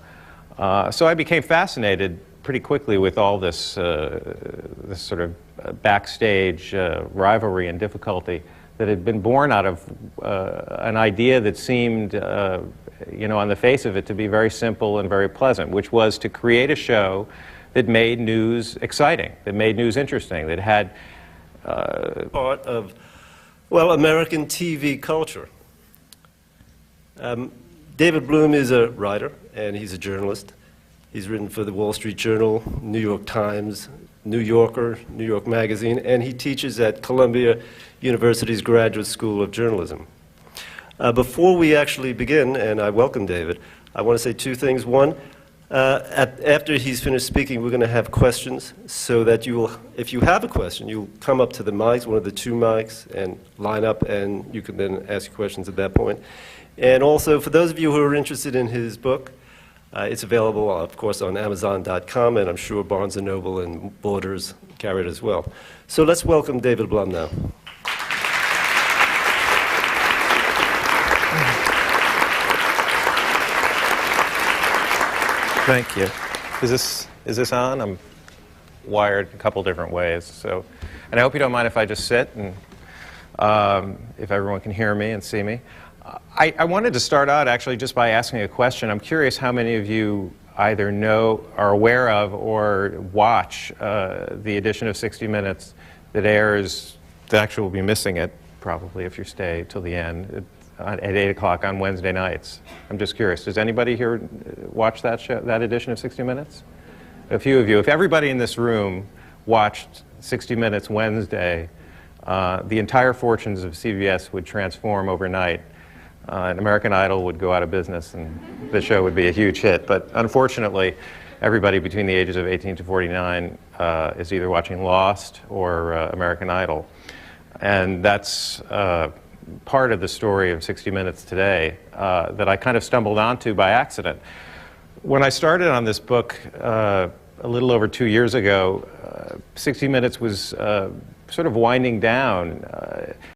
So I became fascinated pretty quickly with all this, this sort of backstage rivalry and difficulty that had been born out of an idea that seemed, on the face of it, to be very simple and very pleasant, which was to create a show that made news exciting, that made news interesting, that had part of, well, American TV culture. David Bloom is a writer and he's a journalist. He's written for the Wall Street Journal, New York Times, New Yorker, New York Magazine, and he teaches at Columbia University's Graduate School of Journalism. Before we actually begin, and I welcome David, I want to say two things. One, after he's finished speaking, we're going to have questions so that you will, if you have a question, you'll come up to the mics, one of the two mics, and line up, and you can then ask questions at that point. And also, for those of you who are interested in his book, it's available, of course, on Amazon.com, and I'm sure Barnes & Noble and Borders carry it as well. So let's welcome David Blum now. Thank you. Is this on? I'm wired a couple different ways. So, and I hope you don't mind if I just sit and if everyone can hear me and see me. I wanted to start out actually just by asking a question. I'm curious how many of you either know, are aware of, or watch the edition of 60 Minutes that airs, actually will be missing it probably if you stay till the end, at 8 o'clock on Wednesday nights. I'm just curious, does anybody here watch that show, that edition of 60 Minutes? A few of you. If everybody in this room watched 60 Minutes Wednesday, the entire fortunes of CBS would transform overnight. And American Idol would go out of business and the show would be a huge hit. But unfortunately, everybody between the ages of 18 to 49 is either watching Lost or American Idol. And that's part of the story of 60 Minutes today that I kind of stumbled onto by accident. When I started on this book a little over 2 years ago, 60 Minutes was sort of winding down.